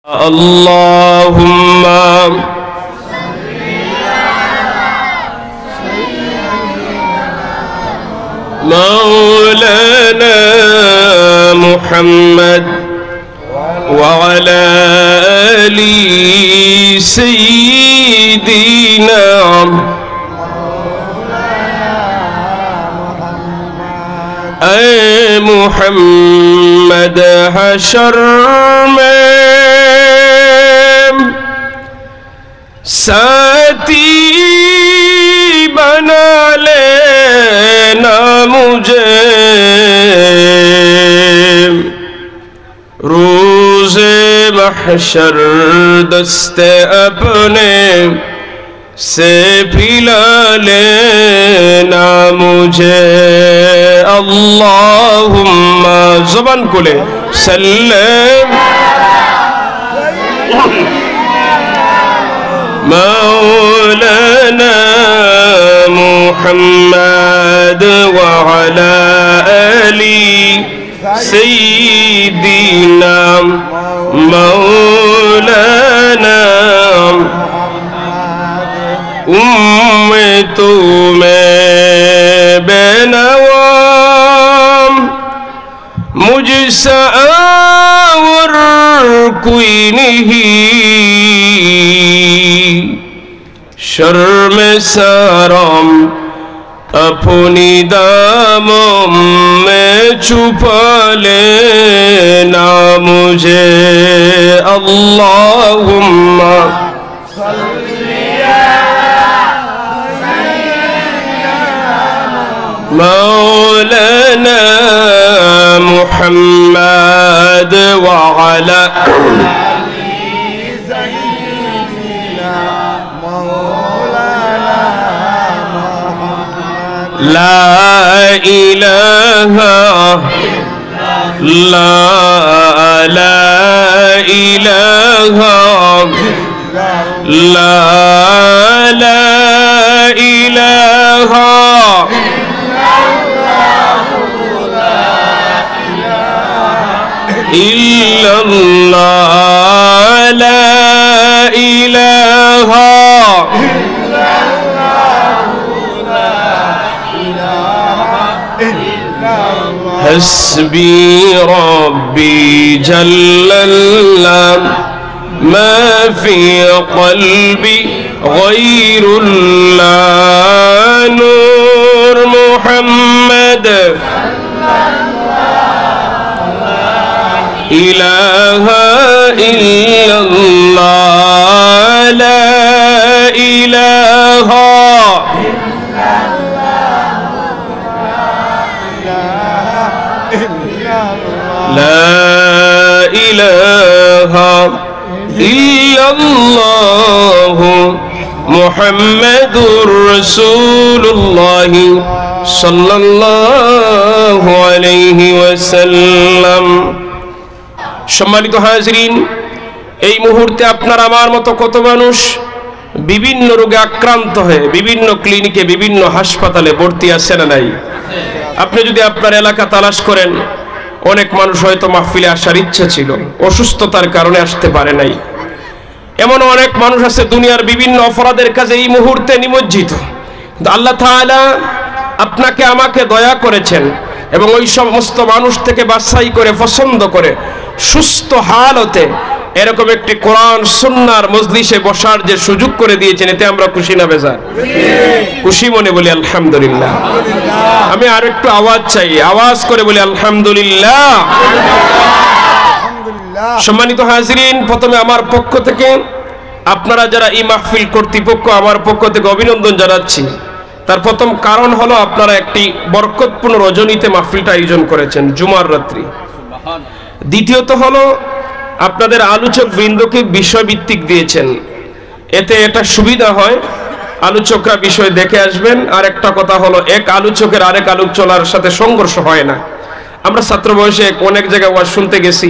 اللهم مولانا محمد وعلى آل سيدنا اے محمد حشر میں ساتھی بنا لینا مجھے روز محشر دست اپنے سے پھیلا لینا مجھے اللہم زبان کھولے سلم مولانا محمد وعلى آل سيدنا مولانا امتوں میں بے نوام مجھ سا اور کوئی نہیں شرم سارم اپنی داموں میں چھپا لینا مجھے اللہم مولانا محمد وعلى لا إله لا إله لا إله إلا الله لا إله حسبي ربي جل الله ما في قلبي غير الله نور محمد إله إلا الله لا إله لا إله إلا الله محمد رسول الله صلى الله عليه وسلم সম্মানিত হাজিরিন এই মুহূর্তে আপনার আমার মতো কত মানুষ বিভিন্ন রোগে আক্রান্ত হয়ে বিভিন্ন ক্লিনিকে বিভিন্ন হাসপাতালে ভর্তি আছে না নাই আপনি যদি আপনার এলাকা তালাশ করেন অনেক মানুষ হয়তো মাহফিলে আসার ইচ্ছা ছিল অসুস্থতার কারণে আসতে পারে নাই এমন অনেক মানুষ আছে দুনিয়ার বিভিন্ন অপরাধের কাজে এই মুহূর্তে নিমজ্জিত কিন্তু আল্লাহ তাআলা আপনাকে আমাকে দয়া করেছেন এবং ওই সমস্ত মানুষ থেকে বাছাই করে পছন্দ করে সুস্থ হালতে এরকম একটি কোরআন সুন্নাহর মজলিসে বসার যে সুযোগ করে দিয়েছেন এতে আমরা খুশি না বেজার খুশি মনে বলি আলহামদুলিল্লাহ আমি আর একটু আওয়াজ চাই আওয়াজ করে বলি আলহামদুলিল্লাহ সম্মানিত হাজিরিন প্রথমে আমার পক্ষ থেকে আপনারা যারা এই মাহফিল কর্তৃপক্ষ আমার পক্ষ থেকে অভিনন্দন জানাচ্ছি তার প্রথম কারণ হলো আপনারা একটি বরকতপূর্ণ রজনীতে মাহফিলটা আয়োজন করেছেন জুমার রাত্রি দ্বিতীয়ত হলো আপনাদের আলোচক বৃন্দকে বিষয়ভিত্তিক দিয়েছেন এতে এটা সুবিধা হয় আলোচকরা বিষয় দেখে আসবেন আর একটা কথা হলো এক আলোচকের আরেক আলোচনার সাথে সংঘর্ষ হয় না আমরা ছাত্র বয়সে অনেক জায়গায় ওয়াজ শুনতে গেছি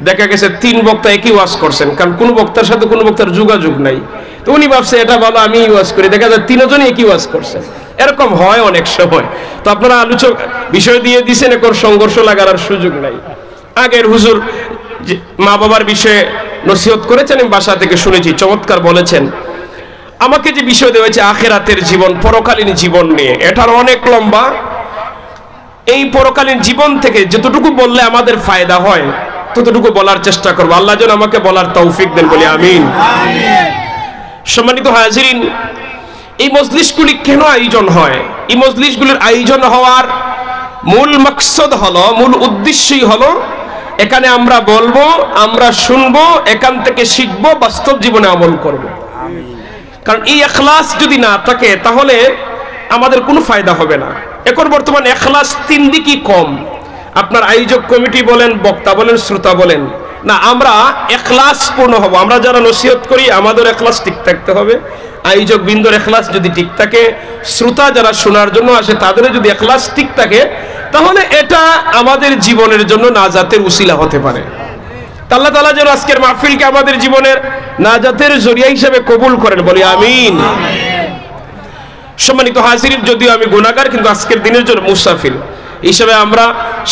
দেখা গেছে তিন বক্তা একই ওয়াজ করছেন কারণ কোন বক্তার সাথে কোন বক্তার যোগাযোগ নাই তো উনি ভাবছে এটা ভালো আমি ওয়াজ করি দেখা যায় তিনজনই একই ওয়াজ করছেন এরকম হয় অনেক সময় তো আপনারা আলোচক বিষয় দিয়ে দিয়েছেন এখন সংঘর্ষ লাগার সুযোগ নাই আগের হুজুর মা বাবার বিষয়ে নসিহত করেছেন, আমি বাসা থেকে শুনেছি, চমৎকার বলেছেন। আমাকে যে বিষয় দেওয়া হয়েছে আখিরাতের জীবন, পরকালীন জীবন নিয়ে, এটার অনেক লম্বা। এই পরকালীন জীবন থেকে যতটুকু বললে আমাদের ফায়দা হয় ততটুকু বলার চেষ্টা করবো। আল্লাহ যেন আমাকে বলার তৌফিক দেন, বলি আমিন। সম্মানিত হাজিরিন, এই মজলিসগুলি কেন আয়োজন হয়? এই মজলিসগুলির আয়োজন হওয়ার মূল মাকসাদ হলো, মূল উদ্দেশ্যই হলো, এখানে আমরা বলবো, আমরা শুনবো, এখান থেকে শিখবো, বাস্তব জীবনে আমল করব। কারণ এই ইখলাস যদি না থাকে তাহলে আমাদের কোনো ফায়দা হবে না। এখন বর্তমানে ইখলাস তিন দিকই কম। আপনার আয়োজক কমিটি বলেন, বক্তা বলেন, শ্রোতা বলেন, না আমরা ইখলাস পূর্ণ হব। আমরা যারা নসিহত করি আমাদের ইখলাস ঠিক থাকতে হবে। আয়োজক বিন্দুর ইখলাস যদি ঠিক থাকে, শ্রোতা যারা শোনার জন্য আসে তাদেরও যদি ইখলাস ঠিক থাকে, তাহলে এটা আমাদের জীবনের জন্য নাজাতের উসিলা হতে পারে। আল্লাহ তাআলা যেন আজকের মাহফিলকে আমাদের জীবনের নাজাতের জরিয়া হিসেবে কবুল করেন, বলি আমিন। সম্মানিত হাজিরিন, যদিও আমি গুনাহগার, কিন্তু আজকের দিনের জন্য মুসাফির হিসেবে আমরা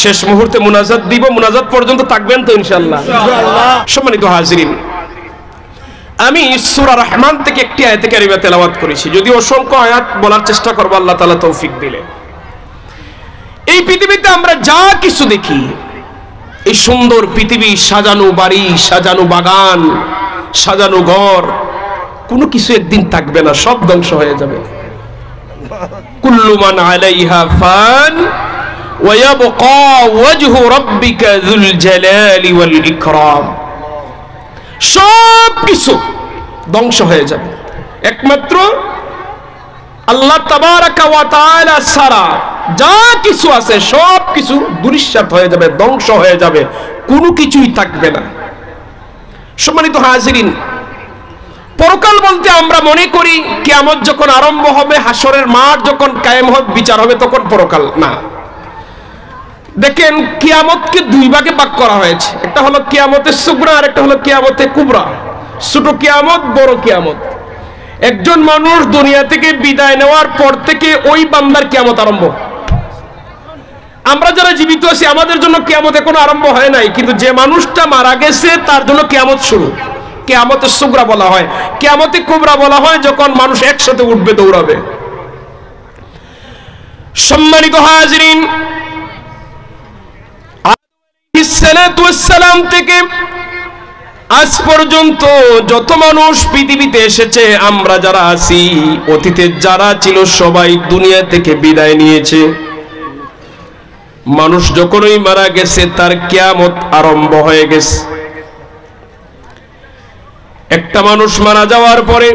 শেষ মুহূর্তে মুনাজাত দিব। মুনাজাত পর্যন্ত থাকবেন তো ইনশাআল্লাহ? সম্মানিত হাজিরিন, আমি সূরা রহমান থেকে একটি আয়াতে কারিমা তেলাওয়াত করেছি, যদিও অসংখ্য আয়াত বলার চেষ্টা করব আল্লাহ তাআলা তৌফিক দিলে। এই পৃথিবীতে আমরা যা কিছু দেখি, এই সুন্দর পৃথিবী, সাজানো বাড়ি, সাজানো বাগান, সাজানো ঘর, কোনো কিছু একদিন থাকবে না, সব ধ্বংস হয়ে যাবে। কুল্লু মান আলাইহা ফান ওয়া ইয়াবকা ওয়াজহু রাব্বিকা যুল জালালি ওয়াল ইকরাম। সব কিছু ধ্বংস হয়ে যাবে, একমাত্র আল্লাহ তাবারাকা ওয়া তাআলা ছাড়া যা কিছু আছে সব কিছু দুরিশ্বাত হয়ে যাবে, ধ্বংস হয়ে যাবে, কোনো কিছুই থাকবে না। সম্মানিত হাজিরিন, পরকাল বলতে আমরা মনে করি কিয়ামত যখন আরম্ভ হবে, হাসরের মাঠ যখন কায়েম হবে, বিচার হবে, তখন পরকাল না। দেখেন, কিয়ামতকে দুই ভাগে ভাগ করা হয়েছে। একটা হলো কিয়ামতে সুগরা, আর একটা হলো কিয়ামতে কুবরা। ছোট কিয়ামত, বড় কিয়ামত। একজন মানুষ দুনিয়া থেকে বিদায় নেওয়ার পর থেকে ওই বান্দার কিয়ামত আরম্ভ। আমরা যারা জীবিত আছি আমাদের জন্য কিয়ামত এখনো আরম্ভ হয় নাই, কিন্তু যে মানুষটা মারা গেছে তার জন্য কিয়ামত শুরু। কিয়ামতে সুগরা বলা হয়, কিয়ামতে কুবরা বলা হয় যখন মানুষ একসাথে উঠবে, দৌড়াবে। সম্মানিত হাজিরিন, সালাম থেকে আজ পর্যন্ত যত মানুষ পৃথিবীতে এসেছে, আমরা যারা আছি, অতীতে যারা ছিল সবাই দুনিয়া থেকে বিদায় নিয়েছে। মানুষ যখনই মারা গেছে তার কিয়ামত আরম্ভ হয়ে গেছে। একটা মানুষ মারা যাওয়ার পরে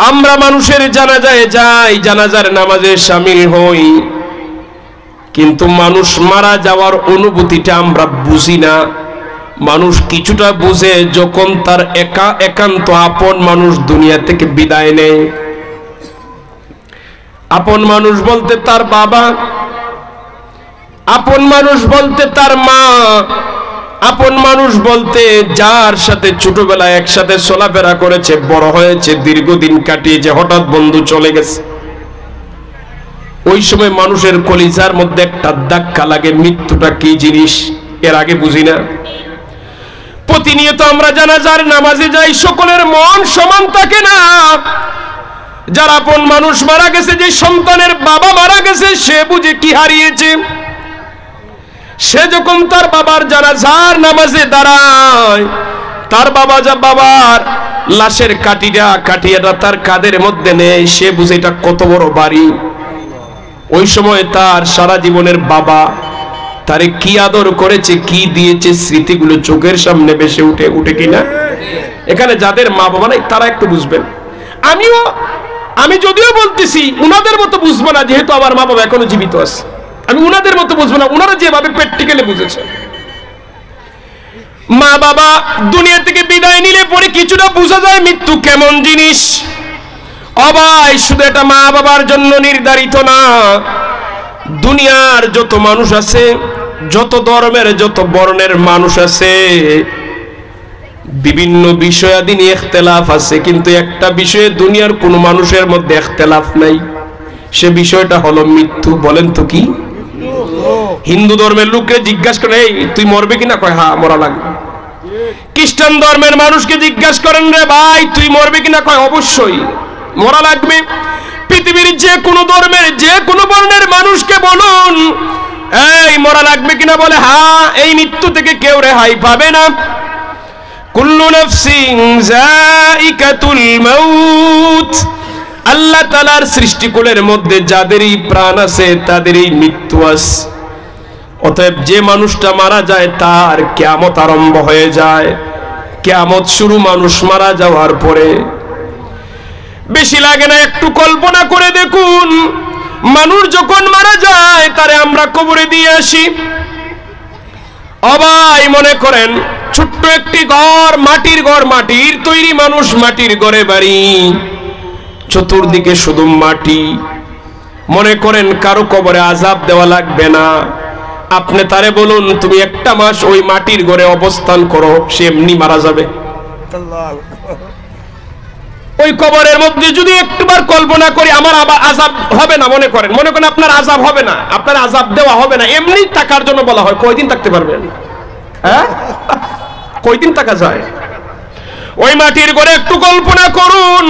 আমরা মানুষের জানাজায় যাই, জানাজার নামাজে শামিল হই, কিন্তু মানুষ মারা যাওয়ার অনুভূতিটা আমরা বুঝি না। মানুষ কিছুটা বুঝে যখন তার একান্ত আপন মানুষ দুনিয়া থেকে বিদায় নেয়। আপন মানুষ বলতে তার বাবা, আপন মানুষ বলতে তার মা, আপন মানুষ বলতে যার সাথে ছোটবেলায় একসাথে চলাফেরা করেছে, বড় হয়েছে, দীর্ঘদিন কাটিয়েছে, হঠাৎ বন্ধু চলে গেছে। ওই সময় মানুষের কলিজার মধ্যে একটা ধাক্কা লাগে, মৃত্যুটা কি জিনিস এর আগে বুঝি না। প্রতিনিয়ত আমরা জানাজার নামাজে যাই, সকলের মন সমান থাকে না। যার আপন মানুষ মারা গেছে, যে সন্তানের বাবা মারা গেছে, সে বুঝে কি হারিয়েছে। সে যখন তার বাবার জানাজার নামাজে দাঁড়ায়, তার বাবার লাশের কাঠিয়াটা তার কাঁধের মধ্যে নেয়, সে বুঝে এটা কত বড় বাড়ি। ওই সময় তার সারা জীবনের বাবা তারে কি আদর করেছে, কি দিয়েছে, স্মৃতিগুলো চোখের সামনে ভেসে উঠে কিনা। এখানে যাদের মা বাবা নাই তারা একটু বুঝবেন। আমি যদিও বলতেছি উনাদের মতো বুঝবো না, যেহেতু আমার মা বাবা এখনো জীবিত আছে, আমি উনাদের মতো বুঝবো না, উনারা যেভাবে প্র্যাকটিক্যালি বুঝেছে। মা বাবা দুনিয়া থেকে বিদায় নিলে পরে কিছুটা বোঝা যায় মৃত্যু কেমন জিনিস। অবাই শুধু এটা মা বাবার জন্য নির্ধারিত না, দুনিয়ার যত মানুষ আছে, যত ধর্মের যত বর্ণের মানুষ আছে, বিভিন্ন বিষয়াদি নিয়ে ইখতিলাফ আছে, কিন্তু একটা বিষয়ে দুনিয়ার কোন মানুষের মধ্যে ইখতিলাফ নাই, সে বিষয়টা হলো মৃত্যু। বলেন তো কি? হিন্দু ধর্মের লোককে জিজ্ঞাসা করে, এই তুই মরবে কিনা? কয় হ্যাঁ মরা লাগবে। খ্রিস্টান ধর্মের মানুষকে জিজ্ঞাসা করেন, রে ভাই তুই মরবে কিনা? কয় অবশ্যই মরা লাগবে। পৃথিবীর যে কোনো ধর্মের যে কোনো বর্ণের মানুষকে বলুন এই মরা লাগবে কিনা, বলে হ্যাঁ, এই মৃত্যু থেকে কেউ রেহাই পাবে না। কুল্লু নাফসিন যায়িকাতুল মাউত, আল্লাহ তাআলার সৃষ্টিকুলের মধ্যে যাদেরই প্রাণ আছে তাদেরই মৃত্যু আছে। অতএব যে মানুষটা মারা যায় তার কিয়ামত আরম্ভ হয়ে যায়। কিয়ামত শুরু মানুষ মারা যাওয়ার পরে। বেশি লাগে না, একটু কল্পনা করে দেখুন, মানুষ যখন মারা যায় তারে আমরা কবরে দিয়ে আসি। অবাই মনে করেন ছোট্ট একটি ঘর, মাটির ঘর, মাটির তৈরি মানুষ, মাটির ঘরে বাড়ি, চতুর্দিকে শুধু মাটি। মনে করেন কারো কবরে আযাব দেওয়া লাগবে না। আপনি তারে বলুন তুমি একটা মাস ওই মাটির ঘরে অবস্থান করো, সে এমনি মারা যাবে। ওই কবরের মধ্যে যদি একবার কল্পনা করি আমার আযাব হবে না, মনে করেন আপনার আযাব হবে না, আপনার আযাব দেওয়া হবে না, এমনি থাকার জন্য বলা হয়। কয়দিন থাকতে পারবেন? হ্যাঁ, কয়দিন থাকা যায়? ওই মাটির ঘরে একটু কল্পনা করুন,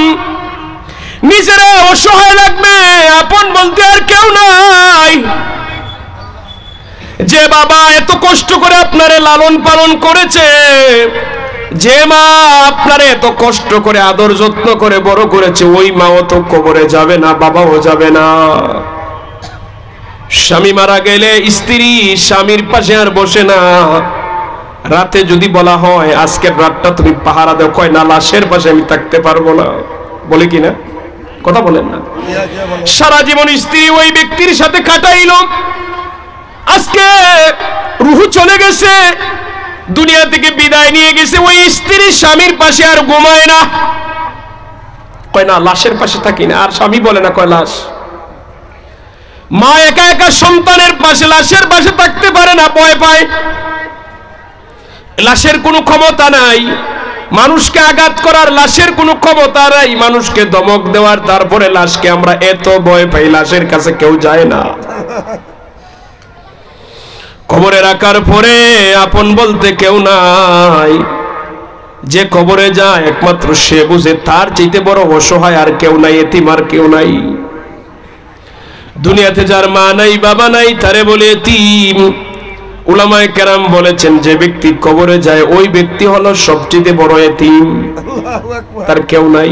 নিজেরা অসহায় লাগবে, আপন বলতে আর কেউ নাই। যে বাবা এত কষ্ট করে আপনারে লালন পালন করেছে, যে মা আপনারে এত কষ্ট করে আদর যত্ন করে বড় করেছে, ওই মাও তো কবরে যাবে না, বাবাও যাবে না। স্বামী মারা গেলে স্ত্রী স্বামীর পাশে আর বসে না। রাতে যদি বলা হয় আজকের রাতটা তুমি পাহারা দাও, কয় না, লাশের পাশে আমি থাকতে পারবো না। বলে কি না? কথা বলেন না? সারা জীবন স্ত্রী ওই ব্যক্তির সাথে কাটাইল, আজকে রুহু চলে গেছে, দুনিয়া থেকে বিদায় নিয়ে গেছে, ওই স্ত্রী স্বামীর পাশে আর ঘুমায় না। কয় না, লাশের পাশে থাকি না। আর স্বামী বলে না, কয় লাশ। মা একা একা সন্তানের পাশে, লাশের পাশে থাকতে পারে না, ভয় পায়। লাশের কোনো ক্ষমতা নাই, মানুষকে আঘাত করার লাশের কোনো ক্ষমতা নাই, মানুষকে ধমক দেওয়ার। তারপরে লাশকে আমরা এত ভয় পাই, লাশের কাছে কেউ যায় না। কবরে রাখার পরে আপন বলতে কেউ নাই। যে কবরে যায় একমাত্র সে বুঝে তার চাইতে বড় অসহায় আর কেউ নাই, এতিম আর কেউ নাই। দুনিয়াতে যার মা নাই বাবা নাই তারে বলে এতিম। উলামায়ে কেরাম বলেছেন যে ব্যক্তি কবরে যায় ওই ব্যক্তি হলো সবচেয়ে বড় এতিম, তার কেউ নাই।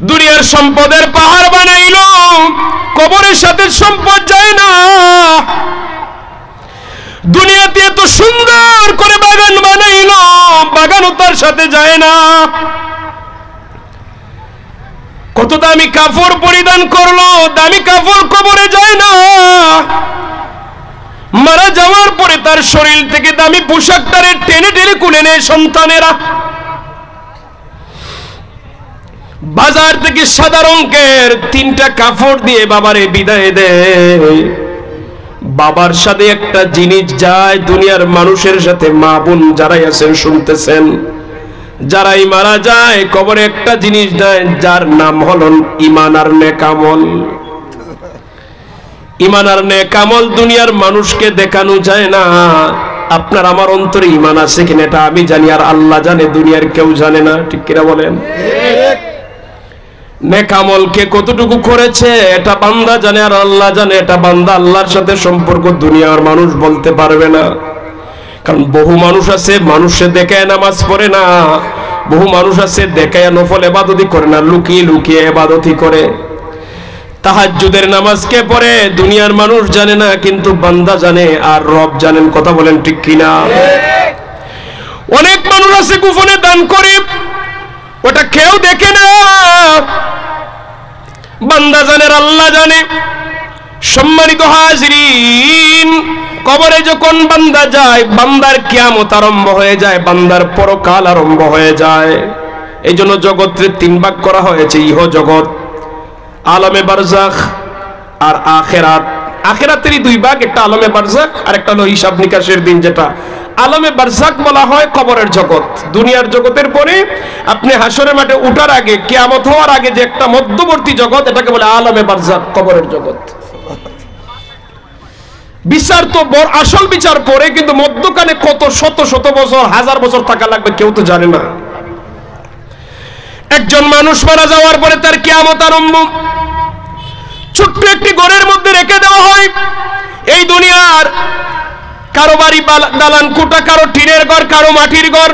দুনিয়ার সম্পদের পাহাড় বানাইলো, কবরের সাথে সম্পদ যায় না। দুনিয়াতে এত সুন্দর করে বাগান বানাইলো, বাগানও তার সাথে যায় না। কত দামি কাপড় পরিধান করলো, দামি কাপড় কবরে যায় না। মারা যাওয়ার পরে তার শরীর থেকে দামি পোশাকটারে টেনে টেনে খুলে নেয় সন্তানেরা। বাজার থেকে সাদা রঙের 3টা কাপড় দিয়ে বাবারে বিদায় দেয়। বাবার সাথে একটা জিনিস যায় দুনিয়ার মানুষের সাথে। মা বোন যারাই আছেন শুনতেছেন, যারাই মারা যায় কবরে একটা জিনিস দেয়, যার নাম হলো ঈমান আর নেকামল। ঈমান আর নেকামল দুনিয়ার মানুষকে দেখানো যায় না। আপনার আমার অন্তরে ঈমান আছে কিনা এটা আমি জানি, আর আল্লাহ জানে, দুনিয়ার কেউ জানে না। ঠিক কিনা বলেন? নেকামল কে কতটুকু করেছে এটা বান্দা জানে, আর আল্লাহ জানে। এটা বান্দা আল্লাহর সাথে সম্পর্ক দুনিয়ার মানুষ বলতে পারবে না। কারণ বহু মানুষ আছে মানুষে দেখায় নামাজ পড়ে না, বহু মানুষ আছে দেখায় নফল ইবাদতই করে না, লুকিয়ে লুকিয়ে ইবাদতই করে। তাহাজ্জুদের নামাজ কে পড়ে দুনিয়ার মানুষ জানে না, কিন্তু বান্দা জানে আর রব জানেন। কথা বলেন ঠিক কিনা? অনেক মানুষ আছে গোপনে দান করে, ওটা কেউ দেখে না, বান্দা জানে, আল্লাহ জানে। সম্মানিত হাজিরিন, কবরে যখন বান্দা যায় বান্দার কিয়ামত আরম্ভ হয়ে যায়, বান্দার পরকাল আরম্ভ হয়ে যায়। এই জন্য জগৎকে 3 ভাগ করা হয়েছে, ইহ জগৎ, আলমে বারজাখ আর আখিরাত। আখিরাতেরই 2 ভাগ, একটা আলমে বারজাখ আর একটা হলো হিসাব নিকাশের দিন। যেটা আলমে বারজাখ বলা হয় কবরের জগৎ। দুনিয়ার জগতের পরে আপনি হাসরের মাঠে উঠার আগে, কিয়ামত হওয়ার আগে যে একটা মধ্যবর্তী জগৎ, এটাকে বলে আলমে বারজাখ, কবরের জগৎ। বিচার তো বড় আসল বিচার পরে, কিন্তু মধ্যখানে কত শত শত বছর হাজার বছর থাকা লাগবে কেউ তো জানে না। একজন মানুষ মারা যাওয়ার পরে তার কিয়ামত আরম্ভ। ছোট্ট একটি ঘরের মধ্যে রেখে দেওয়া হয়। এই দুনিয়ার কারো বাড়ি দালান কোঠা, কারো টিনের ঘর, কারো মাটির ঘর।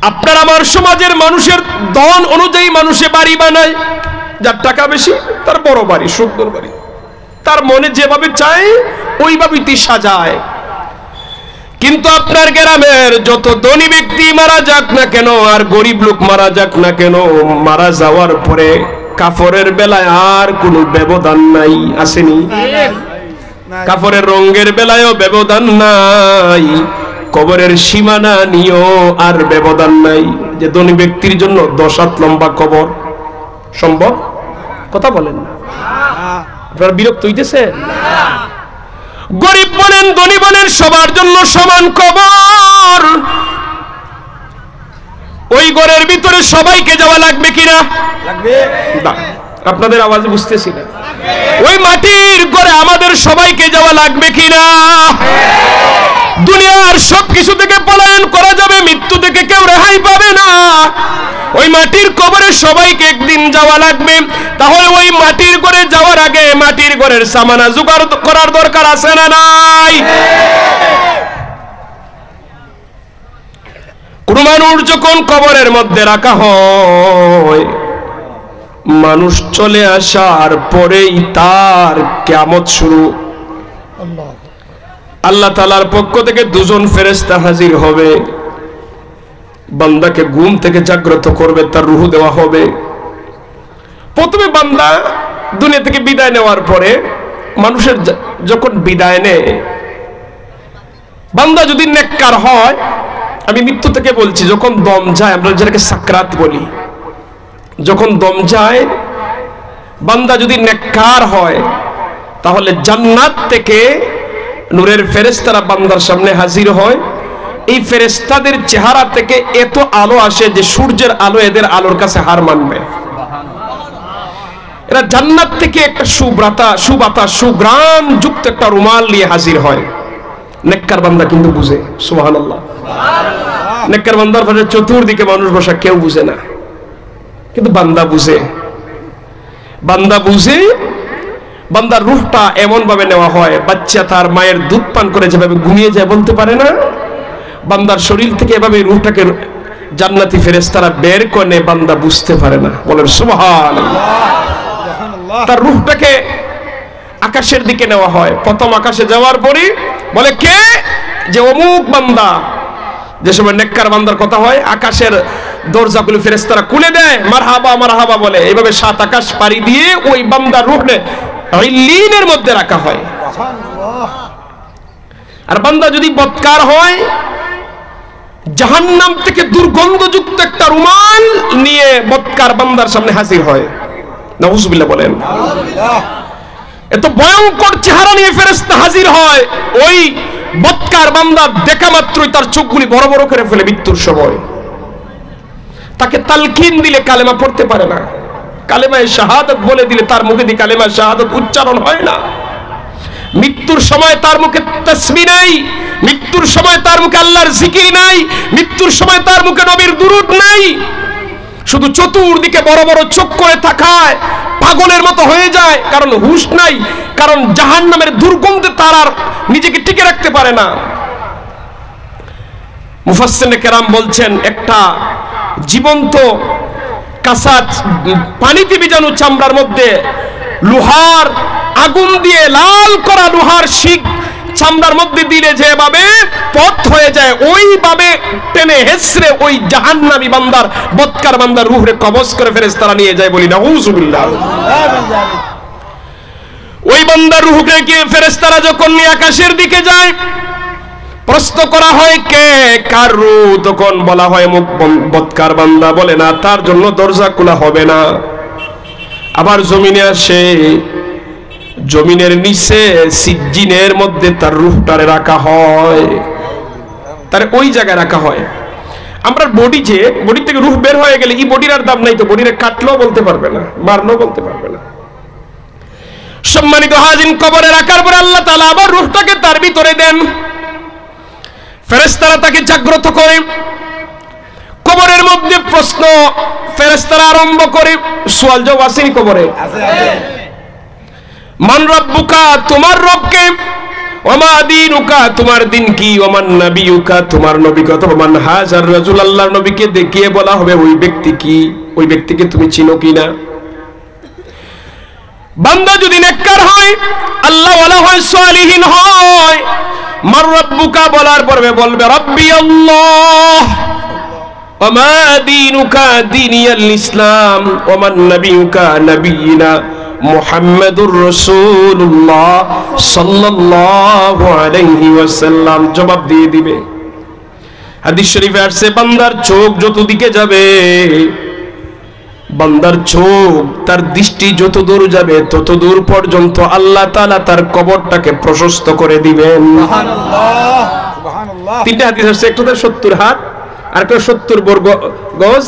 আপনার আমার সমাজের মানুষের ধন অনুযায়ী মানুষে বাড়ি বানায়। যার টাকা বেশি তার বড় বাড়ি, সুন্দর বাড়ি, তার মনে যেভাবে চায় ওইভাবেই সাজায়। কিন্তু আপনার গ্রামের যত ধনী ব্যক্তি মারা যাক না কেন আর গরিব লোক মারা যাক না কেন, মারা যাওয়ার পরে কাপড়ের বেলায় আর কোনো ব্যবধান নাই, আসেনি? কাপড়ের রঙের বেলায়ও ব্যবধান নাই, কবরের সীমানা নিয়েও আর ব্যবধান নাই। যে ধনী ব্যক্তির জন্য 10 হাত লম্বা কবর সম্ভব? কথা বলেন না, আপনারা বিরক্ত হইতেছে? গরিব বলেন ধনী বলেন সবার জন্য সমান কবর। ওই ঘরের ভিতরে সবাইকে যাওয়া লাগবে কিনা? লাগবে। আপনাদের আওয়াজে বুঝতেছি না। ওই মাটির ঘরে আমাদের সবাইকে যাওয়া লাগবে কিনা? দুনিয়ার সবকিছু থেকে পলায়ন করা যাবে, মৃত্যু থেকে কেউ রেহাই পাবে না। ওই মাটির কবরে সবাইকে একদিন যাওয়া লাগবে। তাহলে ওই মাটির ঘরে যাওয়ার আগে মাটির ঘরের সামানা জোগাড় করার দরকার আছে না নাই? কোন মানুষ যখন কবরের মধ্যে রাখা হয়, মানুষ চলে আসার পরেই তার কিয়ামত শুরু। আল্লাহ তাআলার পক্ষ থেকে 2 জন ফেরেশতা হাজির হবে, বান্দাকে ঘুম থেকে জাগ্রত করবে, তার রূহ দেওয়া হবে। প্রথমে বান্দা দুনিয়া থেকে বিদায় নেওয়ার পরে, মানুষের যখন বিদায় নেয়, বান্দা যদি নেককার হয়, আমি মৃত্যু থেকে বলছি, যখন দম যায়, আমরা যেটাকে সাকরাত বলি, যখন দম যায়, বান্দা যদি নেককার হয়, তাহলে জান্নাত থেকে নূরের ফেরেশতারা বান্দার সামনে হাজির হয়। এই ফেরেশতাদের চেহারা থেকে এত আলো আসে যে সূর্যের আলো এদের আলোর কাছে হার মানবে। এরা জান্নাত থেকে একটা সুবাতাস সুগ্রাম যুক্ত একটা রুমাল নিয়ে হাজির হয়। নেককার বান্দা কিন্তু বুঝে, সুবহানাল্লাহ। নেককার বান্দার পাশে চতুর্দিকে মানুষ বসা, কেউ বুঝে না, কিন্তু বান্দা বুঝে। বান্দা বুঝে, বান্দার রূহটা এমন ভাবে নেওয়া হয়, বাচ্চা তার মায়ের দুধ পান করে যেভাবে ঘুমিয়ে যায় বলতে পারে না, বান্দার শরীর থেকে এভাবে রূহটাকে জান্নাতি ফেরেশতারা বের করে, বান্দা বুঝতে পারে না। বলেন সুবহানাল্লাহ। তার রূহটাকে আকাশের দিকে নেওয়া হয়। প্রথম আকাশে যাওয়ার পরে বলে কে? যে অমুক বান্দা। যে সময় নেককার বান্দার কথা হয়, আকাশের দরজাগুলো ফেরেশতারা খুলে দেয়, মারহাবা মারহাবা বলে। এইভাবে 7 আকাশ পাড়ি দিয়ে ওই বান্দার রূহকে ইল্লিনের মধ্যে রাখা হয়। আর বান্দা যদি বদকার হয়, জাহান্নাম থেকে দুর্গন্ধযুক্ত একটা রুমাল নিয়ে বদকার বান্দার সামনে হাজির হয়। নাউজুবিল্লাহ বলেন। এত ভয়ঙ্কর চেহারা নিয়ে ফেরেশতা হাজির হয়। ওই বদকার বান্দা দেখা মাত্রই তার চোখগুলি বড় বড় করে ফেলে মৃত্যুর সময়। তাকে তালকিন দিলে কালেমা পড়তে পারে না। কালেমায়ে শাহাদাত বলে দিলে তার মুখে দিয়ে কালেমা শাহাদাত উচ্চারণ হয় না। মৃত্যুর সময় তার মুখে তাসবিহ নাই, মৃত্যুর সময় তার মুখে আল্লাহর জিকির নাই, মৃত্যুর সময় তার মুখে নবীর দুরূদ নাই। শুধু চতুর্দিকে বড় বড় চোখ করে তাকায়, পাগলের মতো হয়ে যায়, কারণ হুঁশ নাই, কারণ জাহান্নামের দুর্গন্ধে তার আর নিজেকে টিকে রাখতে পারে না। মুফাসসিরিনে কেরাম বলছেন, একটা জীবন্ত কাঁচা পানিতে ভিজানো চামড়ার মধ্যে লোহার আগুন দিয়ে লাল করা লোহার শিক চামড়ার মধ্যে দিলে যেভাবে পথ হয়ে যায়, ওইভাবে টেনে হেসড়ে ওই জাহান্নামী বান্দার বদকার বান্দার রূহরে কবজ করে ফেরেশতারা নিয়ে যায়। বলি নাউজুবিল্লাহ। ওই বান্দার রূহকে গিয়ে ফেরেশতারা যখন নিয়ে আকাশের দিকে যায়, প্রশ্ন করা হয় কে কার রূহ, তখন বলা হয় বদকার বান্দা। বলে না, তার জন্য দরজা খোলা হবে না। আবার জমিনে আসে, জমিনের নিচে সিজ্জিনের মধ্যে তার রূহটারে রাখা হয়, তার ওই জায়গায় রাখা হয়। আমরা বডি, যে বডি থেকে রূহ বের হয়ে গেলে এই বডির আর দাম নাই, তো বডিরে কাটলেও বলতে পারবে না, মারলেও বলতে পারবে না। সম্মানিত হাজির, কবরে রাখার পরে আল্লাহ তাআলা আবার রূহটাকে তার ভিতরে দেন। ফেরেশতারা তাকে জাগ্রত করে। কবরের মধ্যে প্রশ্ন ফেরেশতারা আরম্ভ করে, সওয়াল জবাব আসেনি কবরে? মান রাব্বুকা, তোমার রব কে? ওমা দীনুকা, তোমার দিন কি? ওমান নবিয়ুকা, তোমার নবী কত? মান হাজার রাজুল, আল্লাহর নবীকে দেখিয়ে বলা হবে ওই ব্যক্তি কি, ওই ব্যক্তিকে তুমি চিনো কিনা। বান্দা যদি নেককার হয়, আল্লাহ ওয়ালা হয়, সালিহিন হয়, মান রাব্বুকা বলার পরে বলবে রাব্বি আল্লাহ। ওমা দীনুকা, দীনিয়াল ইসলাম। ওমান নবিয়ুকা, নবিয়িনা মুহাম্মাদুর রাসূলুল্লাহ সাল্লাল্লাহু আলাইহি ওয়াসাল্লাম। জবাব দিয়ে দিবে। হাদিস শরীফে আসছে, বান্দার চোখ যত দিকে যাবে, বান্দার চোখ তার দৃষ্টি যত দূর যাবে তত দূর পর্যন্ত আল্লাহ তাআলা তার কবরটাকে প্রশস্ত করে দিবেন। সুবহানাল্লাহ, সুবহানাল্লাহ। তিনটা হাদিস আছে, একটা 70 হাত, আরেকটা 70 বর্গ গজ,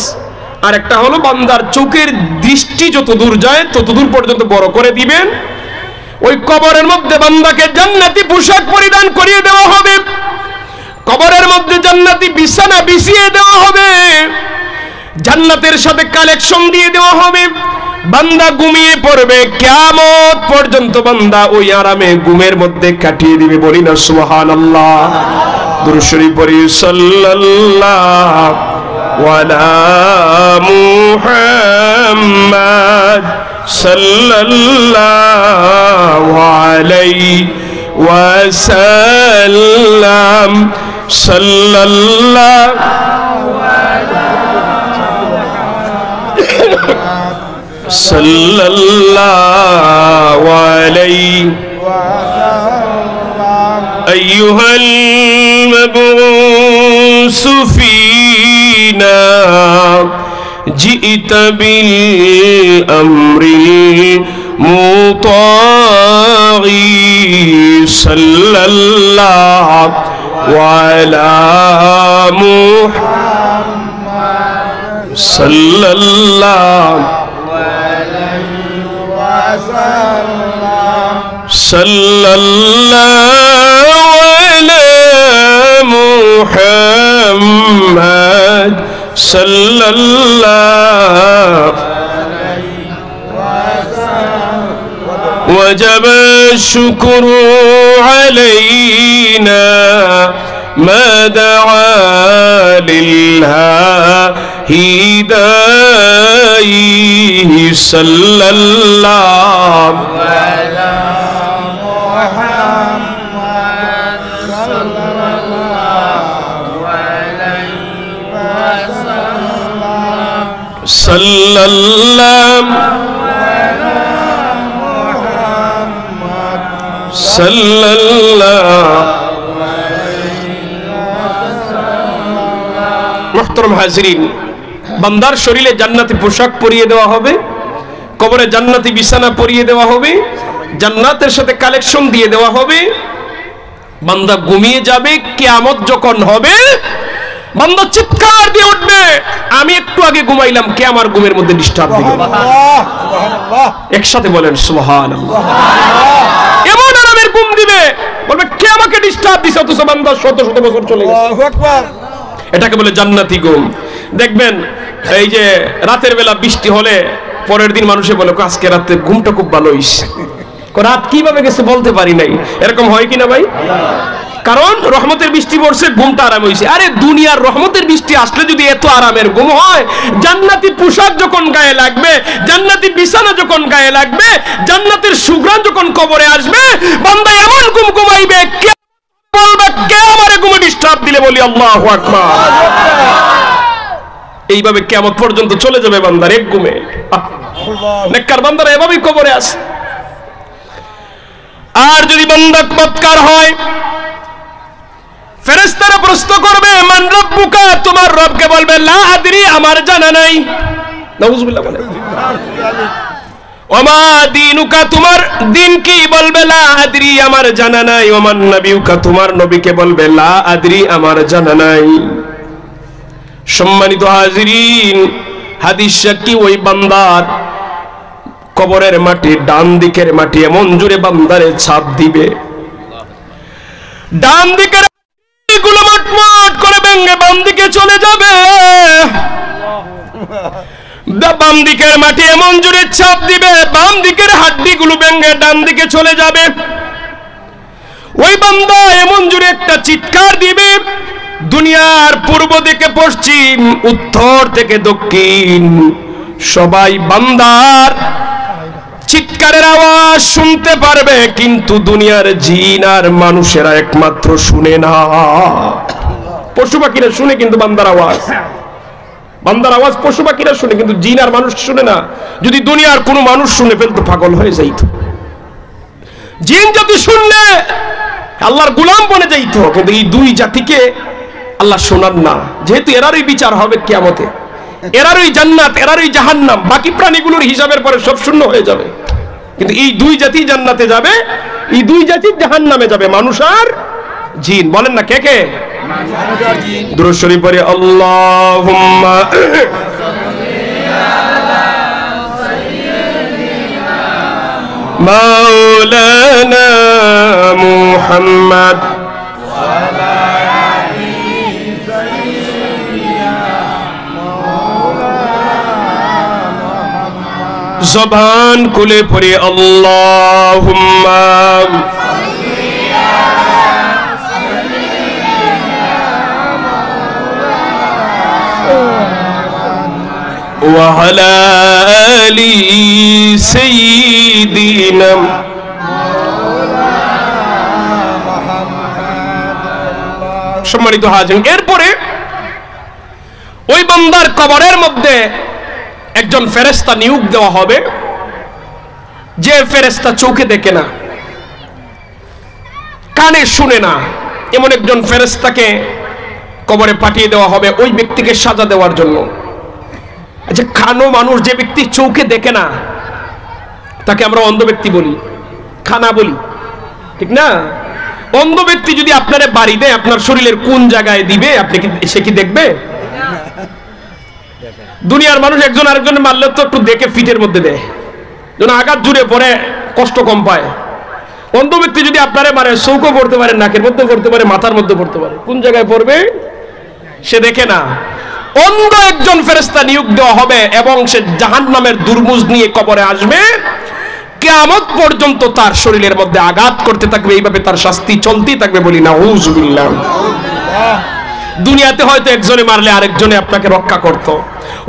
আর একটা হলো বান্দার চোখের দৃষ্টি যত দূর যায় তত দূর পর্যন্ত বড় করে দিবেন। ওই কবরের মধ্যে বান্দাকে জান্নাতি পোশাক পরিধান করিয়ে দেওয়া হবে, কবরের মধ্যে জান্নাতি বিছানা বিছিয়ে দেওয়া হবে, জান্নাতের সাথে কালেকশন দিয়ে দেওয়া হবে। বান্দা ঘুমিয়ে পড়বে, কিয়ামত পর্যন্ত বান্দা ওই আরামে ঘুমের মধ্যে কাটিয়ে দিবে। বলি না সুবহানাল্লাহ। দুরূদ শরীফ পড়ি, সাল্লাল্লাহু ওয়ালা মুহাম্মাদ সাল্লাল্লাহু আলাইহি ওয়াসাল্লাম, সাল্লাল্লাহু সাল্লাল্লাহু আলাইহি আইয়ুহাল মাবউসু ফীনা জিইতা বিল আমরিল মুতাঈ সাল্লাল্লাহু আলা মুহাম্মাদ সাল্লাল্লাহু সাল্লাল্লাহু আলা মুহাম্মাদ সাল্লাল্লাহু وجب الشكر علينا ما دعا للهدايه صلى الله على محمد صلى الله عليه وسلم صلى الله মুহতারাম হাজিরিন, বান্দার শরীরে জান্নাতি পোশাক পরিয়ে দেওয়া হবে, কবরে জান্নাতি বিছানা পরিয়ে দেওয়া হবে, জান্নাতের সাথে কালেকশন দিয়ে দেওয়া হবে। বান্দা ঘুমিয়ে যাবে, কিয়ামত যখন হবে বান্দা চিৎকার দিয়ে উঠবে, আমি একটু আগে ঘুমাইলাম, কে আমার ঘুমের মধ্যে ডিস্টার্ব দিল? একসাথে বলেন সুবহানাল্লাহ। এমন আরামের ঘুম দিবে, বলবে কে আমাকে ডিস্টার্ব দিছে, অথচ বান্দা শত শত বছর চলে গেছে। আল্লাহু আকবার। এটাকে বলে জান্নাতি ঘুম। দেখবেন এই যে রাতের বেলা বৃষ্টি হলে পরের দিন মানুষে বলে আজকে রাতে ঘুমটা খুব ভালো হইছে, রাত কিভাবে গেছে বলতে পারি নাই। এরকম হয় কিনা ভাই? কারণ রহমতের বৃষ্টি পড়ছে, ঘুমটা আরাম হইছে। আরে দুনিয়ার রহমতের বৃষ্টি আসলে যদি এত আরামের ঘুম হয়, জান্নাতি পোশাক যখন গায়ে লাগবে, জান্নাতি বিছানা যখন গায়ে লাগবে, জান্নাতের সুঘ্রাণ যখন কবরে আসবে, বান্দা এমন ঘুম ঘুমাইবে, কে বলবে কে আমারে ঘুমে ডিস্টার্ব দিলে? বলি আল্লাহু আকবার। এইভাবে কিয়ামত পর্যন্ত চলে যাবে বান্দার এক ঘুমে। নেককার বান্দারা এভাবেই কবরে আসে। আর যদি বান্দা বদকার হয়, ফেরেশতারা প্রশ্ন করবে মান রাব্বুকা, তোমার রবকে বলবে লা আদরি, আমার জানা নাই। নাউযুবিল্লাহ বলে। ওমা দীনুকা, তোমার দিন কি? বলবে লা আদরি, আমার জানা নাই। ওমান নবিয়ুকা, তোমার নবীকে বলবে লা আদরি, আমার জানা নাই। সম্মানিত হাজিরিন, হাদিস সাক্ষী ওই বান্দার কবরের মাটি, ডান দিকের মাটি এমন জোরে বান্দারে ছাপ দিবে, ডান দিকের গুলো মটমট করে ভেঙে বাম দিকে চলে যাবে, বাম দিকের মাটি এমন জোরে ছাপ দিবে, বাম দিকের হাড্ডিগুলো ভেঙে ডান দিকে চলে যাবে। ওই বান্দা এমন জোরে একটা চিৎকার দিবে, দুনিয়ার পূর্ব থেকে পশ্চিম, উত্তর থেকে দক্ষিণ সবাই বান্দার চিৎকারের আওয়াজ শুনতে পারবে, কিন্তু দুনিয়ার জিন আর মানুষেরা একমাত্র শুনে না। পশু পাখিরা শুনে কিন্তু বান্দার আওয়াজ, বান্দার আওয়াজ পশু পাখিরা শুনে, কিন্তু জিন আর মানুষ শুনে না। যদি দুনিয়ার কোনো মানুষ শুনে ফেলতো পাগল হয়ে যাইত, জিন জাতি শুনলে আল্লাহর গোলাম বনে যাইত। কিন্তু এই দুই জাতিকে আল্লাহ শোনান না, যেহেতু এরারই বিচার হবে কিয়ামতে, এরারই জান্নাত এরারই জাহান্নাম, বাকি প্রাণীগুলোর হিসাবের পরে সব শূন্য হয়ে যাবে। কিন্তু এই দুই জাতি জান্নাতে যাবে, এই দুই জাতি জাহান্নামে যাবে, মানুষ আর জিন। বলেন না কে কে? দুরূদ শরীফ পড়ে আল্লাহুম্মা মাওলানা মুহাম্মদ জবান খুলে পড়ে আল্লাহুম্মা ওয়া আলা আলি সাইয়্যিদিনা সম্মানিত হাজির। এরপরে ওই বান্দার কবরের মধ্যে একজন ফেরেশতা নিয়োগ দেওয়া হবে, যে ফেরেশতা চোখে দেখে না, কানে শুনে না, এমন একজন ফেরেশতাকে কবরে পাঠিয়ে দেওয়া হবে ওই ব্যক্তিকে সাজা দেওয়ার জন্য। আচ্ছা, কানো মানুষ, যে ব্যক্তি চোখে দেখে না তাকে আমরা অন্ধ ব্যক্তি বলি, খানা বলি, ঠিক না? অন্ধ ব্যক্তি যদি আপনার বাড়ি দেয়, আপনার শরীরের কোন জায়গায় দিবে আপনি কি সে কি দেখবে? দুনিয়ার মানুষ একজন আরেকজনের মারলে তো একটু দেখে ফিটের মধ্যে দেয়, যেন আঘাত জুড়ে পড়ে কষ্ট কম পায়। অন্ধ ব্যক্তি যদি আপনারে মারে, চৌকো পড়তে পারে, নাকের মধ্যে পড়তে পারে, মাথার মধ্যে পড়তে পারে, কোন জায়গায় পড়বে সে দেখে না। অন্ধ একজন ফেরেশতা নিয়োগ দেওয়া হবে এবং সে জাহান্নামের দুর্মুজ নিয়ে কবরে আসবে, কিয়ামত পর্যন্ত তার শরীরের মধ্যে আঘাত করতে থাকবে, এইভাবে তার শাস্তি চলতেই থাকবে। বলি নাউযুবিল্লাহ। দুনিয়াতে হয়তো একজনে মারলে আরেকজনে আপনাকে রক্ষা করত,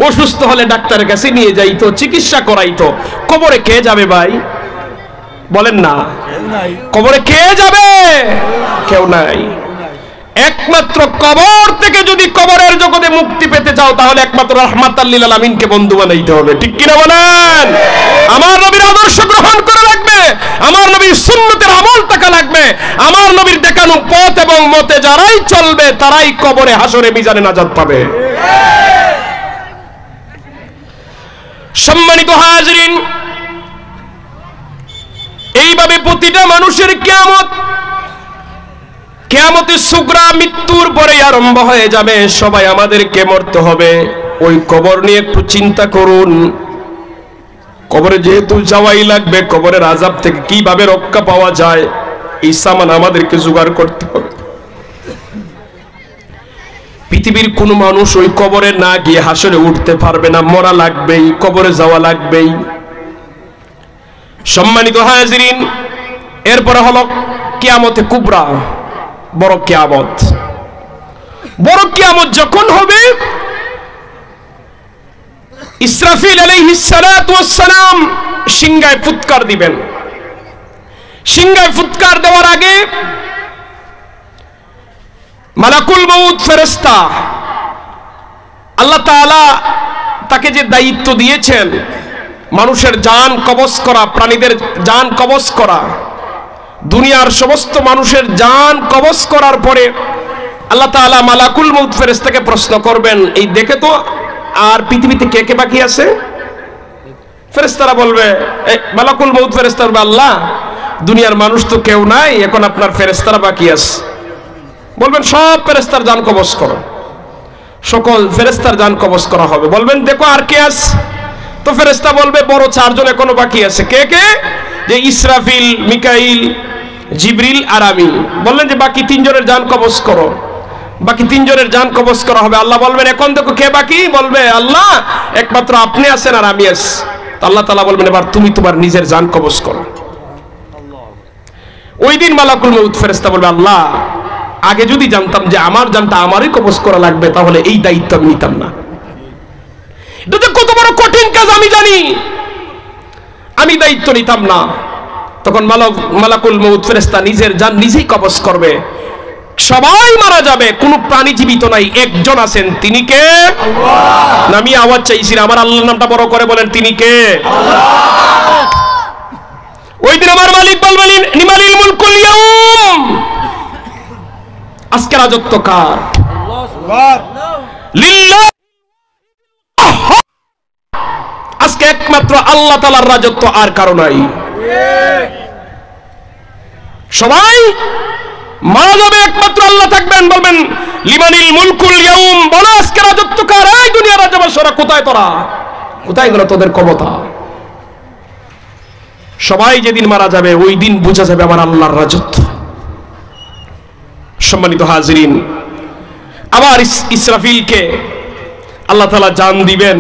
অসুস্থ হলে ডাক্তারের কাছে নিয়ে যাইতো, চিকিৎসা করাইতো। কবরে কে যাবে ভাই? বলেন না, কবরে কে যাবে? কেউ নাই। একমাত্র কবর থেকে যদি কবরের জগতে মুক্তি পেতে চাও, তাহলে একমাত্র রাহমাতাল লিল আলামিনকে বন্ধু বানাইতে হবে, ঠিক কিনা বলেন? আমার নবীর আদর্শ গ্রহণ করা লাগবে, আমার নবীর সুন্নতের আমল থাকা লাগবে, আমার নবীর দেখানো পথ এবং মতে যারাই চলবে তারাই কবরে হাসরে মিজানে নাজাত পাবে। সম্মানিত হাজিরিন, এইভাবে প্রতিটা মানুষের কিয়ামতের সুগরা মৃত্যুর পরে আরম্ভ হয়ে যাবে। সবাই আমাদেরকে মরতে হবে। ওই কবর নিয়ে একটু চিন্তা করুন। কবরে যেহেতু যাওয়াই লাগবে, কবরের আযাব থেকে কিভাবে রক্ষা পাওয়া যায় এই সামান আমাদেরকে জোগাড় করতে হবে। পৃথিবীর কোন মানুষ ওই কবরে না গিয়ে হাসরে উঠতে পারবে না, মরা লাগবেই, কবরে যাওয়া লাগবেই। সম্মানিত হাজিরিন, এরপরে হলো কিয়ামতে কুবরা, বড় কিয়ামত। বড় কিয়ামত যখন হবে, ইসরাফিল আলাইহিস সালাতু ওয়াস সালাম সিংহায় ফুৎকার দিবেন। সিংহায় ফুৎকার দেওয়ার আগে মালাকুল মউত ফেরেশতা, আল্লাহ তাআলা তাকে যে দায়িত্ব দিয়েছেন মানুষের জান কবজ করা, প্রাণীদের জান কবজ করা, দুনিয়ার সমস্ত মানুষের জান কবজ করার পরে আল্লাহ তাআলা মালাকুল মউত ফেরেশতাকে প্রশ্ন করবেন, এই দেখে তো আর পৃথিবীতে কে কে বাকি আছে? ফেরেশতারা বলবে, মালাকুল মউত ফেরেশতা বলবে, আল্লাহ দুনিয়ার মানুষ তো কেউ নাই, এখন আপনার ফেরেশতারা বাকি আছে। বলবেন সব ফেরেশতার জান কবজ করো। সকল ফেরেশতার জান কবজ করা হবে। বলবেন দেখো আর কে আছে? তো ফেরেশতা বলবে বড় 4 জন এখনো বাকি আছে। কে কে? যে ইসরাফিল, মিকাইল, জিবরিল আর আমি। বললেন যে বাকি 3 জনের জান কবজ করো। বাকি 3 জনের জান কবজ করা হবে। আল্লাহ বলবেন এখন দেখো কে বাকি? বলবে আল্লাহ একমাত্র আপনি আছেন আর আমি আছি। আল্লাহ তাআলা বলবেন এবার তুমি তোমার নিজের জান কবজ করো। ওই দিন মালাকুল মউত ফেরেশতা বলবে আল্লাহ আগে যদি জানতাম যে আমার জানটা আমারই কবজ করা লাগবে তাহলে এই দায়িত্ব আমি নিতাম না। এটা কত বড় কঠিন কাজ আমি জানি, আমি দায়িত্ব নিতাম না। তখন মালাকুল মউত ফেরেশতা নিজের জান নিজেই কবজ করবে। সবাই মারা যাবে, কোনো প্রাণী জীবিত নাই, একজন আছেন, তিনি কে? আল্লাহ। আমি আওয়াজ চাইছি আমার আল্লাহর নামটা বড় করে বলেন তিনি কে? আল্লাহ। ওই দিন আমার মালিক বলবেন লিমানিল মুলকুল ইয়াউম, আজকে রাজত্ব কার? আল্লাহ। লিল্লাহ, আজকে একমাত্র আল্লাহ তাআলার রাজত্ব আর কারো নাই। সবাই মারা যাবে, একমাত্র আল্লাহ থাকবেন। বলবেন লিমানিল মুলকুল ইয়াউম, বলো আজকে রাজত্ব কার? এই দুনিয়ার রাজবংশরা কোথায়? তোরা কোথায় গেল তোদের ক্ষমতা? সবাই যেদিন মারা যাবে ওই দিন বোঝা যাবে আমার আল্লাহর রাজত্ব। সম্মানিত হাজিরিন, আবার ইসরাফিলকে আল্লাহ তাআলা জান দিবেন,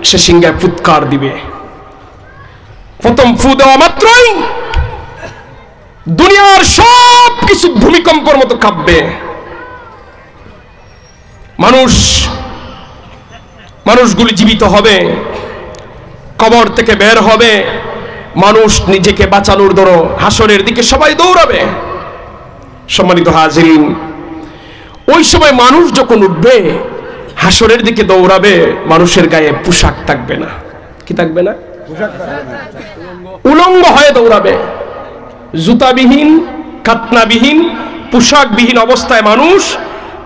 সে সিংহায় ফুৎকার দিবে। প্রথম ফু দেওয়া মাত্রই দুনিয়ার সব কিছু ভূমিকম্পের মতো কাঁপবে। মানুষগুলি জীবিত হবে, কবর থেকে বের হবে, মানুষ নিজেকে বাঁচানোর ধরো হাসরের দিকে সবাই দৌড়াবে। সম্মানিত হাজিরিন, ওই সময় মানুষ যখন উঠবে হাসরের দিকে দৌড়াবে, মানুষের গায়ে পোশাক থাকবে না। কি থাকবে না? উলঙ্গ হয়ে দৌড়াবে, জুতাবিহীন, খাতনাবিহীন, পোশাকবিহীন অবস্থায় মানুষ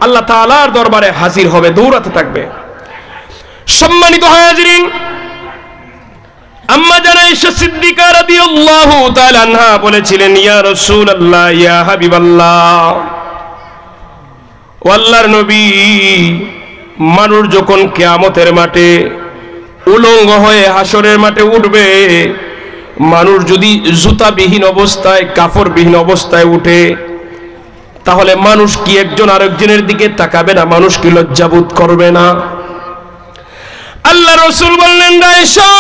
আল্লাহ তাআলার দরবারে হাজির হবে, দৌড়াতে থাকবে। সম্মানিত হাজিরিন, আম্মা জানা আয়েশা সিদ্দিকা রাদিয়াল্লাহু তাআলা আনহা বলেছিলেন ইয়া রাসূলুল্লাহ, ইয়া হাবিবাল্লাহ, আল্লাহর নবী, মানুষ যখন কিয়ামতের মাঠে উলঙ্গ হয়ে হাসরের মাঠে উঠবে, মানুষ যদি জুতাবিহীন অবস্থায়, কাপড়বিহীন অবস্থায় উঠে, তাহলে মানুষ কি একজন আরেকজনের দিকে তাকাবে না? মানুষ কি লজ্জাবোধ করবে না? আল্লাহ রাসূল বললেন আয়েশা,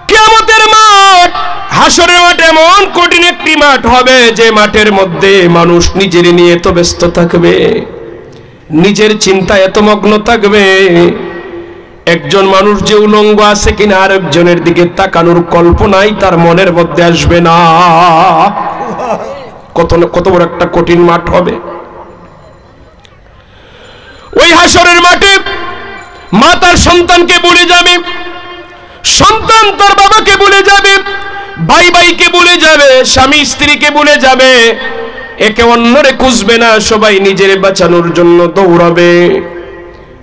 কিয়ামতের মাঠ, হাসরের মাঠ এমন কঠিন একটি মাঠ হবে যে মাঠের মধ্যে মানুষ নিজের নিয়ে এত ব্যস্ত থাকবে, নিজের চিন্তায় এত মগ্ন থাকবে, একজন মানুষ যে উলঙ্গ আছে কিনা আরেকজনের দিকে তাকানোর কল্পনাই তার মনের মধ্যে আসবে না। কত বড় একটা কঠিন মাঠ হবে। ওই হাসরের মাঠে মা তার সন্তানকে ভুলে যাবে, সন্তান তার বাবাকে ভুলে যাবে, ভাই ভাইকে ভুলে যাবে, স্বামী স্ত্রীকে ভুলে যাবে, একে অন্যরে খুঁজবে না, সবাই নিজের বাঁচানোর জন্য দৌড়াবে,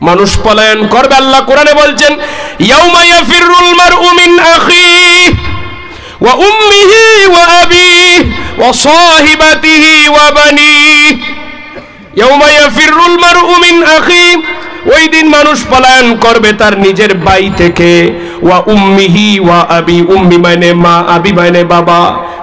মানুষ পলায়ন করবে। আল্লাহ কোরআনে বলছেন ইয়াউমা ইয়াফিরুল মারউ মিন আখিহি ওয়া উম্মিহি ওয়া আবিহি ওয়া সাহিবাতিহি ওয়া বানিহি। ইয়াউমা ইয়াফিরুল মারউ মিন আখিহি, ওই দিন মানুষ পলায়ন করবে তার নিজের ভাই থেকে, ওয়া উম্মিহি ওয়া আবি, উম্মি মানে মা, আবি মানে বাবা,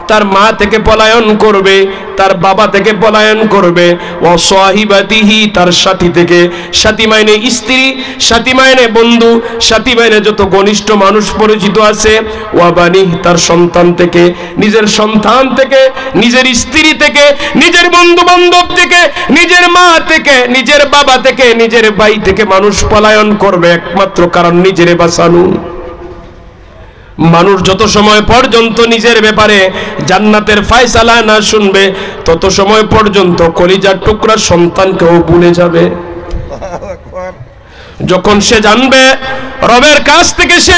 তার মা থেকে পলায়ন করবে, তার বাবা থেকে পলায়ন করবে, ওয়া সাহিবাতিহি, তার সাথী থেকে, সাথী মানে স্ত্রী, সাথী মানে বন্ধু, সাথী মানে যত ঘনিষ্ঠ মানুষ পরিচিত আছে, ওয়া বানি, তার সন্তান থেকে, নিজের সন্তান থেকে, নিজের স্ত্রী থেকে, নিজের বন্ধু বান্ধব থেকে, নিজের মা থেকে, নিজের বাবা থেকে, নিজের ভাই থেকে মানুষ পলায়ন করবে একমাত্র কারণ নিজের বাঁচানো। মানুষ যত সময় পর্যন্ত নিজের ব্যাপারে জান্নাতের ফয়সালা না শুনবে, তত সময় পর্যন্ত কলিজার টুকরা সন্তানকেও ভুলে যাবে। যখন সে জানবে রবের কাছ থেকে সে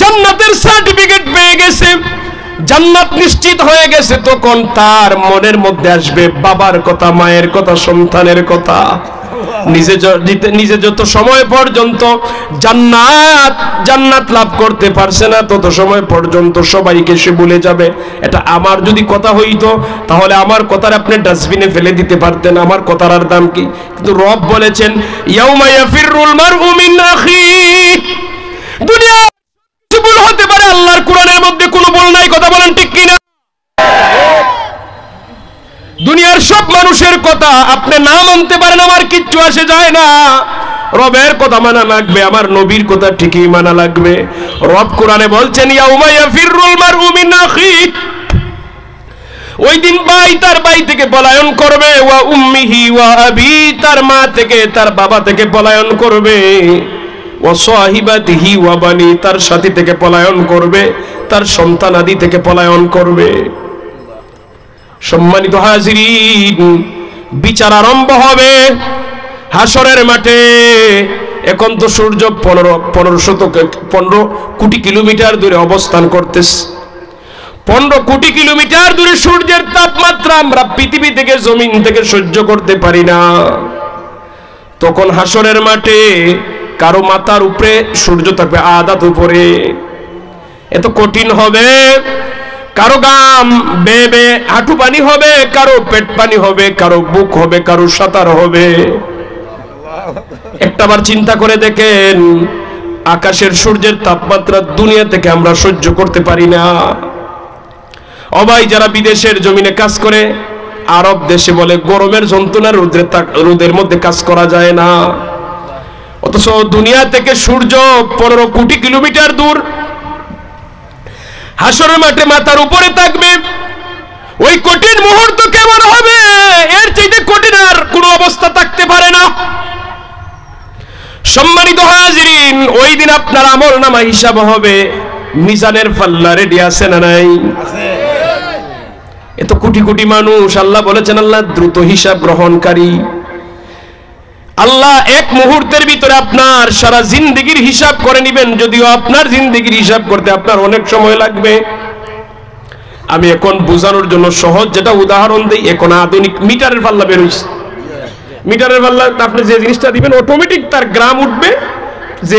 জান্নাতের সার্টিফিকেট পেয়ে গেছে, জান্নাত নিশ্চিত হয়ে গেছে, তখন তার মনের মধ্যে আসবে বাবার কথা, মায়ের কথা, সন্তানের কথা। নিজে যত সময় পর্যন্ত জান্নাত লাভ করতে পারছে না, তত সময় পর্যন্ত সবাইকে সে ভুলে যাবে। এটা আমার যদি কথা হইতো তাহলে আমার কথার আপনি ডাস্টবিনে ফেলে দিতে পারতেন, আমার কথার আর দাম কি? কিন্তু রব বলেছেন ইয়াউমা ইয়াফিরুল মারউ মিন আখিহি, দুনিয়া কথা বলেন ঠিক কিনা? দুনিয়ার সব মানুষের কথা আপনি না মানতে পারেন, আমার কিচ্ছু আসে যায় না। রবের কথা মানা লাগবে, আমার নবীর কথা ঠিকই মানা লাগবে। রব কোরআনে বলছেন ইয়াউমা ইয়াফিরুল মারউ মিন আখিহি, ওই দিন ভাই তার ভাই থেকে পলায়ন করবে, ওয়া উম্মিহি ওয়া আবি, তার মা থেকে তার বাবা থেকে পলায়ন করবে, ওয়া সাহিবাতিহি ওয়া বানি, তার সাথী থেকে পলায়ন করবে, তার সন্তান আদি থেকে পলায়ন করবে। সম্মানিত হাজিরিন, বিচার আরম্ভ হবে হাসরের মাঠে। এখন তো সূর্য 15 কোটি কিলোমিটার দূরে অবস্থান করতেছে। 15 কোটি কিলোমিটার দূরে সূর্যের তাপমাত্রা আমরা পৃথিবী থেকে, জমিন থেকে সহ্য করতে পারি না। তখন হাসরের মাঠে কারো মাথার উপরে সূর্য থাকবে আদাত উপরে, এত কঠিন হবে। কারো গাম বেবে হাঁটু পানি হবে, কারো পেট পানি হবে, কারো বুক হবে, কারো সাঁতার হবে। একটাবার চিন্তা করে দেখেন, আকাশের সূর্যের তাপমাত্রা দুনিয়া থেকে আমরা সহ্য করতে পারি না। অবাই যারা বিদেশের জমিনে কাজ করে, আরব দেশে বলে গরমের যন্ত্রণা, রোদের মধ্যে কাজ করা যায় না। অথচ দুনিয়া থেকে সূর্য 15 কোটি কিলোমিটার দূর, হাসরের মাঠে মাথার উপরে থাকবে। ওই কঠিন মুহূর্ত কেমন হবে, এর চাইতে কঠিন আর কোন অবস্থা থাকতে পারে না। সম্মানিত হাজিরিন, ওই দিন আপনার আমল নামা হিসাব হবে। মিজানের পাল্লা রেডি আছে না নাই? এত কোটি কোটি মানুষ, আল্লাহ বলেছেন আল্লাহ দ্রুত হিসাব গ্রহণকারী। আল্লাহ এক মুহূর্তের ভিতরে আপনার সারা জিন্দেগির হিসাব করে নেবেন, যদিও আপনার জিন্দেগির হিসাব করতে আপনার অনেক সময় লাগবে। আমি এখন বোঝানোর জন্য সহজ যেটা উদাহরণ দিই, এখন আধুনিক মিটারের পাল্লা বের হইছে। মিটারের পাল্লা আপনি যে জিনিসটা দিবেন অটোমেটিক তার গ্রাম উঠবে, যে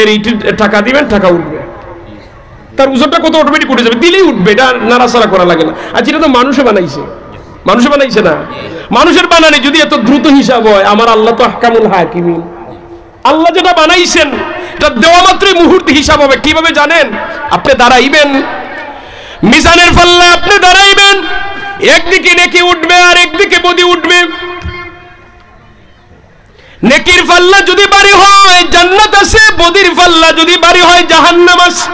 টাকা দিবেন টাকা উঠবে, তার ওজনটা কত অটোমেটিক উঠে যাবে, দিলেই উঠবে, এটা নাড়াচাড়া করা লাগে না। আর যেটা তো মানুষে বানাইছে, মানুষে বানাইছে না, মানুষের বানানি যদি এত দ্রুত হিসাব হয়, আমার আল্লাহ তো আহকামুল হাকিমিন। আল্লাহ যেটা বানাইছেন এটা দেওয়া মাত্রই মুহূর্তে হিসাব হবে। কিভাবে জানেন? আপনি দাঁড়াইবেন মিজানের পাল্লা, আপনি দাঁড়াইবেন, একদিকে নেকি উঠবে আর একদিকে বদি উঠবে। নেকির পাল্লা যদি বাড়ি হয় জান্নাত আছে, বদির পাল্লা যদি বাড়ি হয় জাহান্নাম আছে।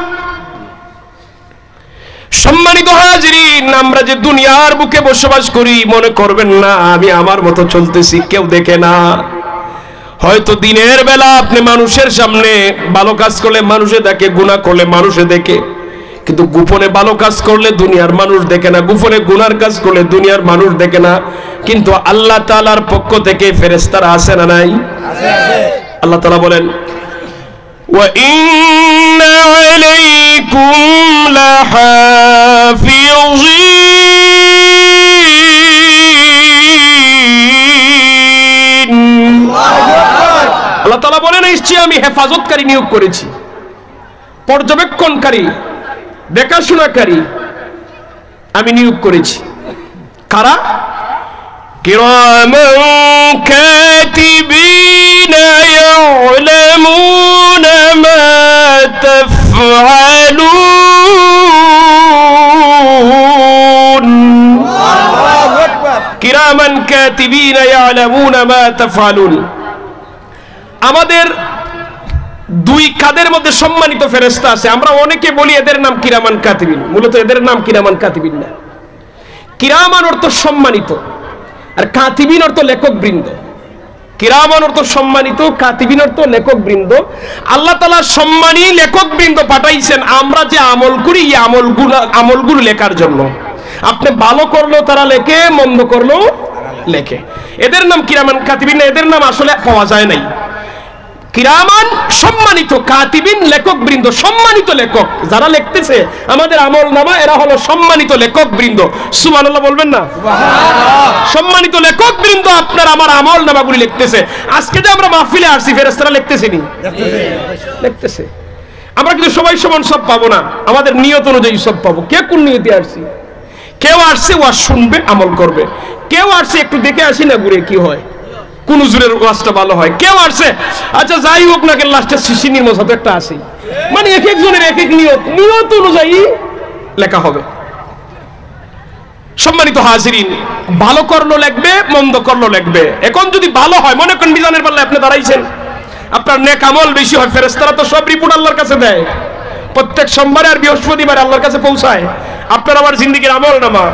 সম্মানিত হাজিরিন, আমরা যে দুনিয়ার বুকে বসবাস করি, মনে করবেন না আমি আমার মতো চলতেছি, কেউ দেখে না। হয়তো দিনের বেলা আপনি মানুষের সামনে ভালো কাজ করলে মানুষে দেখে, গুনাহ করলে মানুষে দেখে, কিন্তু গোপনে ভালো কাজ করলে দুনিয়ার মানুষ দেখে না, গোপনে গুনার কাজ করলে দুনিয়ার মানুষ দেখে না। কিন্তু আল্লাহ তাআলার পক্ষ থেকে ফেরেশতারা আছে না নাই? আল্লাহ তাআলা বলেন ওয়া ইন্না আলাইকুম লাহাফিযিন। আল্লাহ তাআলা বলেন নিশ্চয়ই আমি হেফাজতকারী নিয়োগ করেছি, পর্যবেক্ষণকারী, দেখাশোনাকারী আমি নিয়োগ করেছি। কারা? কিরামান কাতিবিনা ইয়ালামুনা মা তাফআলুন। কিরামান কাতিবিনা ইয়ালামুনা মা তাফআলুন। আমাদের দুই কাদের মধ্যে সম্মানিত ফেরেশতা আছে। আমরা অনেকে বলি এদের নাম কিরামান কাতিবিন, মূলত এদের নাম কিরামান কাতিবিন না। কিরামান অর্থ সম্মানিত, আর কাতিবিন অর্থ লেখক বৃন্দ। কিরামান অর্থ সম্মানিত, কাতিবিন অর্থ লেখক বৃন্দ। আল্লাহ তাআলা সম্মানী লেখক বৃন্দ পাঠাইছেন আমরা যে আমল করি, এই আমলগুলো লেখার জন্য। আপনি ভালো করলেও তারা লেখে, মন্দ করলেও লেখে। এদের নাম কিরামান কাতিবিন না, এদের নাম আসলে পাওয়া যায় নাই। কিরামান সম্মানিত, কাতিবিন লেখক বৃন্দ, সম্মানিত লেখক যারা লিখতেছে আমাদের আমল নামা, এরা হলো সম্মানিত লেখক বৃন্দ। সুবহানাল্লাহ বলবেন না? সম্মানিত লেখক বৃন্দ আপনার আমার আমল নামাগুলি লিখতেছে। আজকে যে আমরা মাহফিলে আসছি, ফেরেশতারা লিখতেছে নি? লিখতেছে। আমরা কিন্তু সবাই সমান সব পাবো না, আমাদের নিয়ত অনুযায়ী সব পাবো। কে কোন নিয়তে আসছি? কেউ আসছে ওয়াজ শুনবে, আমল করবে। কেউ আসছে একটু দেখে আসি না ঘুরে কি হয়, কোন হুজুরের ওয়াজটা ভালো হয়। কেউ আসছে আচ্ছা যাই হোক না, কেন লাস্টে শিশির মতো একটা আসে। মানে এক একজনের এক এক নিয়ত, নিয়ত অনুযায়ী লেখা হবে। সম্মানিত হাজিরিন, ভালো করলো লাগবে, মন্দ করলো লাগবে। এখন যদি ভালো হয়, মনে করেন মিজানের পাল্লায় আপনি দাঁড়াইছেন, আপনার নেক আমল বেশি হয়, ফেরেশতারা তো সব রিপোর্ট আল্লাহর কাছে দেয়, প্রত্যেক সোমবারে আর বৃহস্পতিবারে আল্লাহর কাছে পৌঁছায় আপনার আমার জিন্দেগির আমল নামা।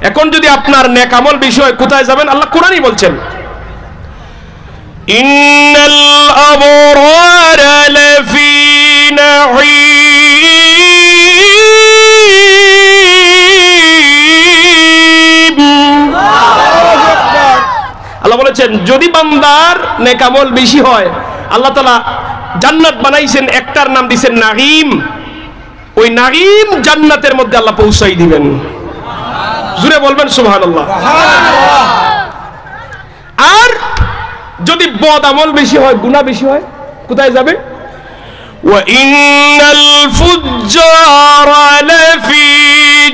এখন যদি আপনার নেক আমল বেশি হয়, কোথায় যাবেন? আল্লাহ কোরআনই বলছেন, ইন্নাল আবরারা লাফি নাঈম। আল্লাহ বলেছেন যদি বান্দার নেক আমল বেশি হয়, আল্লাহ তাআলা জান্নাত বানাইছেন, একটার নাম দিবেন নাঈম। ওই নাঈম জান্নাতের মধ্যে আল্লাহ পৌঁছাই দিবেন। জুড়ে বলবেন সুবহানাল্লাহ। আর যদি বদ আমল বেশি হয়, গুনাহ বেশি হয়, কোথায় যাবে? ওয়া ইন্নাল ফুজ্জারা লাফি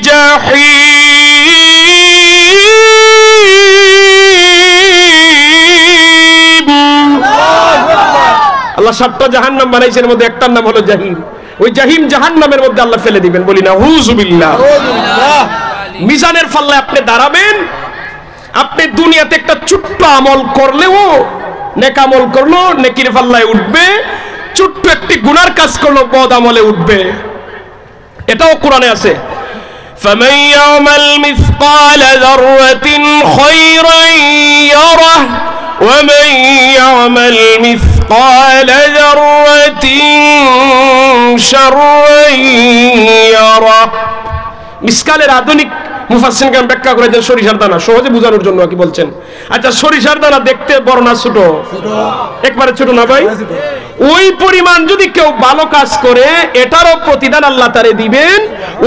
জাহিম। আল্লাহ 7টা জাহান্নাম বানাইছেন, এর মধ্যে একটার নাম হলো জাহিম। ওই জাহিম জাহান্নামের মধ্যে আল্লাহ ফেলে দিবেন। বলি না হুজুবিল্লাহ। মিজানের পাল্লায় আপনি দাঁড়াবেন, আপনি দুনিয়াতে একটা ছোট্ট আমল করলেও, নেক আমল করলো নেকির পাল্লায় উঠবে, ছোট্ট একটি গুনার কাজ করলো বদ আমলে উঠবে। এটাও কোরআনে আছে, ফামান ইয়ামাল মিসকালা যাররাতিন খায়রান ইয়ারাহ ওয়া মান ইয়ামাল মিসকালা যাররাতিন শাররান ইয়ারাহ। মিসকালের আধুনিক মুফাসসিরগণ ব্যাখ্যা করেছেন সরিষার দানা, সহজে বোঝানোর জন্য কি বলছেন? আচ্ছা, সরিষার দানা দেখতে বড় না ছোট? একবারে ছোট না ভাই? ওই পরিমাণ যদি কেউ ভালো কাজ করে, এটারও প্রতিদান আল্লাহ তারে দিবেন।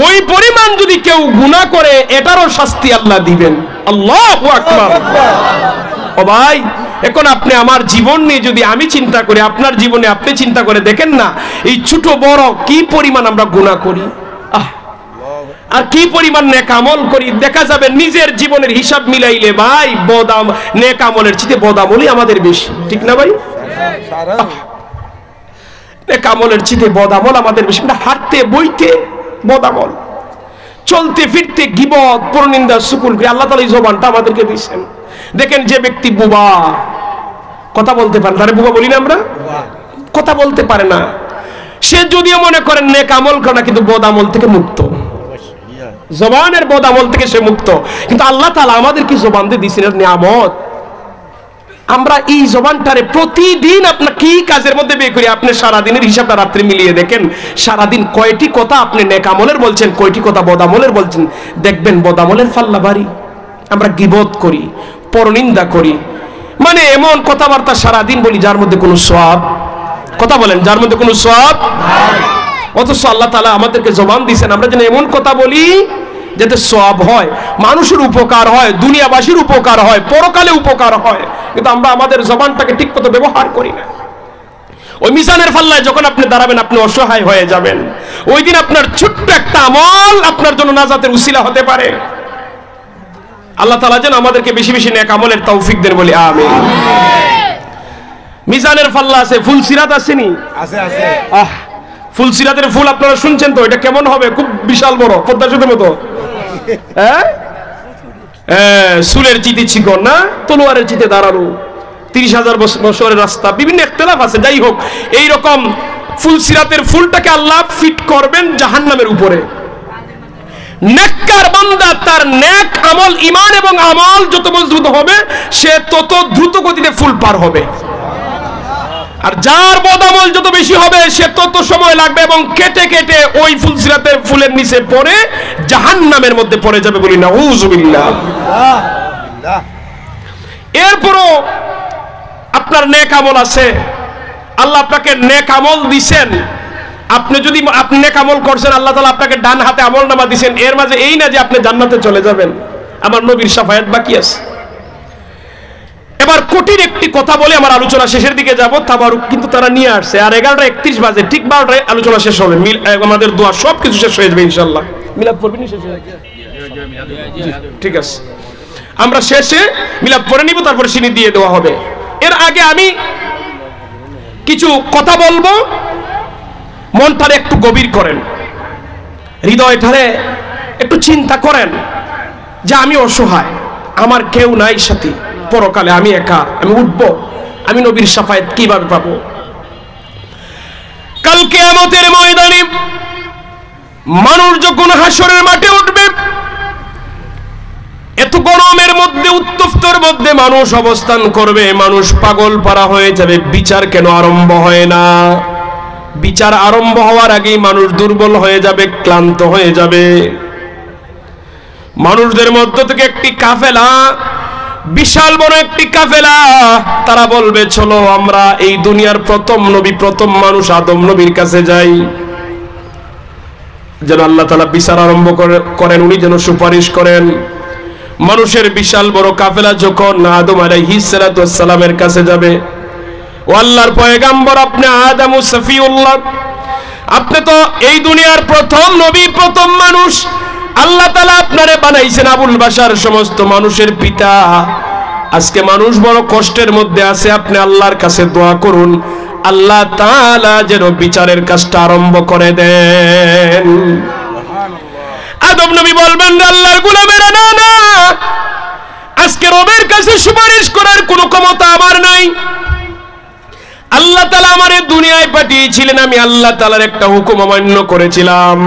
ওই পরিমাণ যদি কেউ গুনাহ করে, এটারও শাস্তি আল্লাহ দিবেন। আল্লাহু আকবার। ও ভাই, এখন আপনি আমার জীবন নিয়ে যদি আমি চিন্তা করি, আপনার জীবনে আপনি চিন্তা করে দেখেন না, এই ছোট বড় কি পরিমাণ আমরা গুনাহ করি, আর কি পরিমাণ নেক আমল করি। দেখা যাবে নিজের জীবনের হিসাব মিলাইলে ভাই নেক আমলের চেয়ে বদ আমলই আমাদের বেশি, ঠিক না ভাই? নেক আমলের চেয়ে বদ আমল আমাদের বেশি। হাঁটতে বইতে বদ আমল, চলতে ফিরতে গীবত, পরনিন্দা, সুকুল করে আল্লাহ তাআলা এই জবানটা আমাদেরকে দিয়েছেন। দেখেন যে ব্যক্তি বুবা, কথা বলতে পারে, তারে বুবা বলি না আমরা, কথা বলতে পারে না, সে যদিও মনে করেন নেক আমল করে না, কিন্তু বদ আমল থেকে মুক্ত, জবানের বদ আমল থেকে সে মুক্ত। কিন্তু আল্লাহ তাআলা আমাদের কি জবান দিয়ে দিয়েছেন নিয়ামত, আমরা এই জবানটারে প্রতিদিন আপনার কি কাজের মধ্যে বের করি। আপনি সারা দিনের হিসাবটা রাত্রে মিলিয়ে দেখেন, সারা দিন কয়টি কথা আপনি নেক আমলের বলছেন, কয়টি কথা বদ আমলের বলছেন। দেখবেন বদ আমলের পাল্লা ভারী। আমরা গীবত করি, পরনিন্দা করি, মানে এমন কথাবার্তা সারা দিন বলি যার মধ্যে কোনো সওয়াব, কথা বলেন, যার মধ্যে কোনো সওয়াব নাই। অথচ আল্লাহ তাআলা আমাদেরকে জবান দিয়েছেন, আমরা যেন এমন কথা বলি যাতে সওয়াব হয়, মানুষের উপকার হয়, দুনিয়াবাসীর উপকার হয়, পরকালে উপকার হয়। কিন্তু আমরা আমাদের জবানটাকে ঠিকমতো ব্যবহার করি না। ওই মিজানের পাল্লায় যখন আপনি দাঁড়াবেন, আপনি অসহায় হয়ে যাবেন। ওই দিন আপনার ছোট্ট একটা আমল আপনার জন্য নাজাতের উসিলা হতে পারে। আল্লাহ তাআলা যেন আমাদেরকে বেশি বেশি নেক আমলের তৌফিক দেন, বলি আমিন। মিজানের পাল্লা আছে, ফুল সিরাত আসেনি? আছে আছে। ফুল সিরাতের ফুল আপনারা শুনছেন তো, এটা কেমন হবে? খুব বিশাল বড়, পদ্মা সেতুর মতো। হ্যাঁ, চুলের চিতে চিকন না, তলোয়ারের চিতে দাঁড়ানো, 30,000 বছরের রাস্তা, বিভিন্ন ইখতিলাফ আছে। যাই হোক, এইরকম ফুল সিরাতের ফুলটাকে আল্লাহ ফিট করবেন জাহান্নামের উপরে। নেককার বান্দা তার নেক আমল, ঈমান এবং আমল যত মজবুত হবে, সে তত দ্রুত গতিতে ফুল পার হবে। আর যার বদ আমল যত বেশি হবে, সে তত সময় লাগবে এবং কেটে কেটে ওই ফুলসিরাতের ফুলের নিচে পড়ে জাহান্নামের মধ্যে পড়ে যাবে, বলি নাউযুবিল্লাহ। এরপরও আপনার নেক আমল আছে, আল্লাহ আপনাকে নেক আমল দিবেন। আপনি যদি আপনি নেক আমল করছেন, আল্লাহ তাআলা আপনাকে ডান হাতে আমলনামা দিবেন। এর মাঝে এই না যে আপনি জান্নাতে চলে যাবেন, আমার নবীর শাফায়াত বাকি আছে। এবার কঠিন একটি কথা বলে আমার আলোচনা শেষের দিকে যাব। তাবারুক কিন্তু তারা নিয়ে আসছে, আর 11:31 বাজে, ঠিক 12টায় আলোচনা শেষ হবে। আমাদের দোয়া সবকিছু শেষ হয়ে যাবে ইনশাআল্লাহ। মিলাদ পড়বেন শেষ হয়ে যাবে, ঠিক আছে? আমরা শেষে মিলাদ পড়ে নিব, তারপরে সিনি দিয়ে দেওয়া হবে। এর আগে আমি কিছু কথা বলবো, মনটারে একটু গভীর করেন, হৃদয়টারে একটু চিন্তা করেন। যে আমি অসহায়, আমার কেউ নাই সাথী, পরকালে আমি একা, আমি উঠবো, আমি নবীর শাফায়াত কিভাবে পাবো? কাল কিয়ামতের ময়দানে মানুষ যখন হাসরের মাঠে উঠবে, এত গরমের মধ্যে, উত্তপ্তর মধ্যে মানুষ অবস্থান করবে, মানুষ পাগল পারা হয়ে যাবে। বিচার কেন আরম্ভ হয় না? বিচার আরম্ভ হওয়ার আগেই মানুষ দুর্বল হয়ে যাবে, ক্লান্ত হয়ে যাবে। মানুষদের মধ্য থেকে একটি কাফেলা, বিশাল বড় একটি কাফেলা, তারা বলবে চলো আমরা এই দুনিয়ার প্রথম নবী, প্রথম মানুষ আদম নবীর কাছে যাই, যেন আল্লাহ তাআলা বিচার আরম্ভ করেন, উনি যেন সুপারিশ করেন। মানুষের বিশাল বড় কাফেলা যখন আদম আলাইহিস সালাতু ওয়াস সালামের কাছে যাবে, ও আল্লাহর পয়গাম্বর, আপনি আদম সফিউল্লাহ, আপনি তো এই দুনিয়ার প্রথম নবী, প্রথম মানুষ, আল্লাহ তাআলা আপনারে বানাইছেন আবুল বাশার, সমস্ত মানুষের পিতা। আজকে মানুষ বড় কষ্টের মধ্যে আছে, আপনি আল্লাহর কাছে দোয়া করুন, আল্লাহ তাআলা যেন বিচারের কাজটা আরম্ভ করে দেন। আদম নবী বলবেন, আল্লাহর গোলামেরা, না না, আজকে রবের কাছে সুপারিশ করার কোনো ক্ষমতা আমার নাই। আল্লাহ তাআলা আমারে দুনিয়ায় পাঠিয়েছিলেন, আমি আল্লাহ তাআলার একটা হুকুম অমান্য করেছিলাম,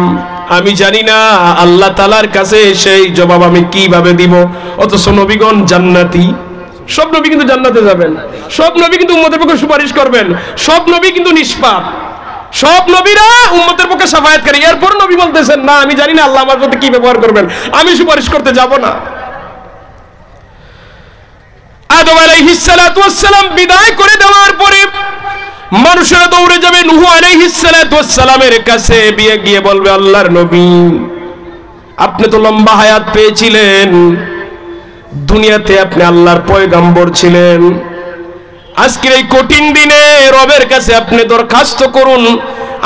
আমি জানি না আল্লাহ তাআলার কাছে সেই জবাব আমি কিভাবে দিব। অথচ নবীগণ জান্নাতি, সব নবী কিন্তু জান্নাতে যাবেন, সব নবী কিন্তু উম্মতের পক্ষে সুপারিশ করবেন, সব নবী কিন্তু নিষ্পাপ, সব নবীরা উম্মতের পক্ষে শাফায়াতকারী। এরপর নবী বলতেছেন, না আমি জানি না আল্লাহ আমার সাথে কি ব্যবহার করবেন, আমি সুপারিশ করতে যাব না। আদম আলাইহিস সালাতু ওয়াস সালাম বিদায় করে দেওয়ার পরে মানুষেরা দৌড়ে যাবে নূহ আলাইহিস সালাতু ওয়াস সালামের কাছে, গিয়ে বলবে, আল্লাহর নবী, আপনি তো লম্বা হায়াত পেয়েছিলেন, দুনিয়াতে আপনি আল্লাহর পয়গাম্বর ছিলেন, আজকের এই কঠিন দিনে রবের কাছে আপনি দরখাস্ত করুন,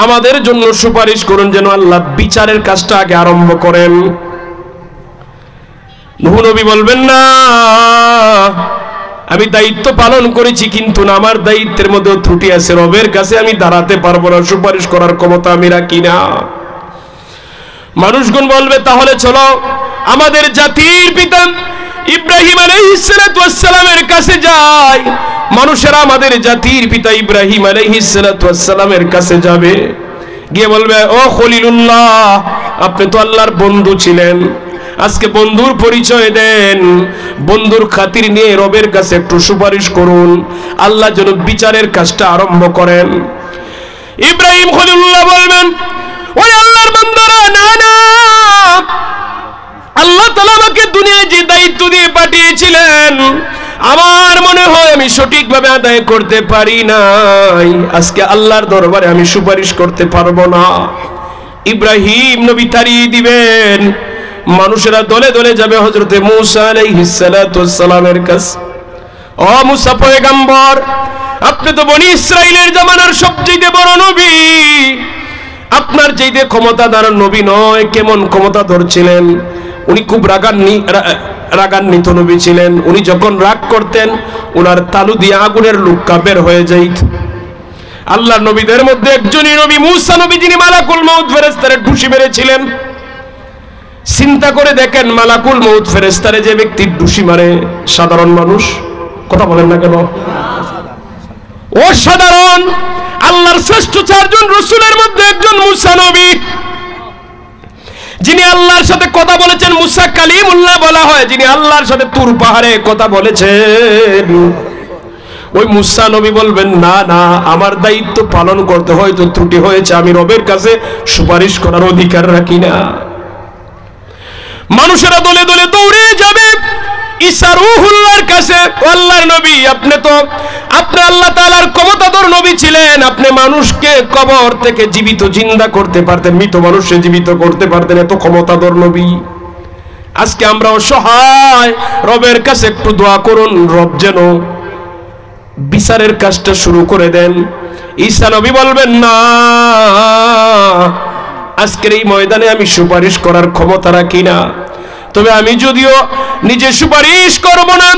আমাদের জন্য সুপারিশ করুন, যেন আল্লাহ বিচারের কাজটা আগে আরম্ভ করেন। নূহ নবী বলবেন, না, আমি দায়িত্ব পালন করেছি, কিন্তু না, আমার দায়িত্বের মধ্যে ত্রুটি আছে, রবের কাছে আমি দাঁড়াতে পারবো না, সুপারিশ করার ক্ষমতা আমি রাখি না। মানুষগণ বলবে, তাহলে চলো আমাদের জাতির পিতা ইব্রাহিম আলাইহিস সালাতু ওয়াস সালামের কাছে যাই। মানুষেরা আমাদের জাতির পিতা ইব্রাহিম আলাইহিস সালাতু ওয়াস সালামের কাছে যাবে, গিয়ে বলবে, ও খলিলুল্লাহ, আপনি তো আল্লাহর বন্ধু ছিলেন, আজকে বন্ধুর পরিচয় দেন, বন্ধুর খাতির নিয়ে রবের কাছে একটু সুপারিশ করুন, আল্লাহ যেন বিচারের কাজটা আরম্ভ করেন। ইব্রাহিম খলিলুল্লাহ বলবেন, ওই আল্লাহর বান্দারা, না না, আল্লাহ তাআলা আমাকে দুনিয়ায় যে দায়িত্ব দিয়ে পাঠিয়েছিলেন, আমার মনে হয় আমি সঠিকভাবে আদায় করতে পারি নাই, আজকে আল্লাহর দরবারে আমি সুপারিশ করতে পারবো না। ইব্রাহিম নবী তাড়িয়ে দিবেন, মানুষেরা দলে দলে যাবে হযরতে মূসা আলাইহিস সালাতু ওয়াস সালামের কাছে। ও মূসা পয়গম্বর, আপনি তো বনি ইসরাইলের জামানার সবচেয়ে বড় নবী, আপনার চাইতে ক্ষমতাধর নবী নয়, কেমন ক্ষমতাধর ছিলেন, উনি খুব রাগান্বিত নবী ছিলেন, উনি যখন রাগ করতেন ওনার তালু দিয়ে আগুনের লুক্কা বের হয়ে যাইত। আল্লাহর নবীদের মধ্যে একজনই নবী মূসা নবী, যিনি মালাকুল মউত ফেরেশতারে ঢুসি মেরেছিলেন। চিন্তা করে দেখেন, মালাকুল মউত ফেরেশতারে যে ব্যক্তি ঢুসি মারে, সাধারণ মানুষ, কথা বলেন না কেন, অসাধারণ, আল্লাহর শ্রেষ্ঠ চারজন রাসূলের মধ্যে একজন মূসা নবী, যিনি আল্লাহর সাথে কথা বলেছেন, মূসা কালিমুল্লাহ বলা হয়, যিনি আল্লাহর সাথে তুর পাহাড়ে কথা বলেছেন। ওই মূসা নবী বলবেন, না না, আমার দায়িত্ব পালন করতে হয়তো ত্রুটি হয়েছে, আমি রবের কাছে সুপারিশ করার অধিকার রাখি না। মানুষেরা দলে দলে দৌড়ে যাবে ঈসা রূহুল্লাহর কাছে। আল্লাহর নবী, আপনি আল্লাহ তাআলার ক্ষমতাধর নবী ছিলেন, আপনি মানুষকে কবর থেকে জীবিত জিন্দা করতে পারতেন, মৃত মানুষকে জীবিত করতে পারতেন, এত ক্ষমতাধর নবী। আজকে আমরা অসহায়, রবের কাছে একটু দোয়া করুন, রব যেন বিচারের কাজটা শুরু করে দেন। ঈসা নবী বলবেন, না, আজকের এই ময়দানে আমি সুপারিশ করার ক্ষমতা রাখি না, তবে আমি যদিও নিজে সুপারিশ করব না,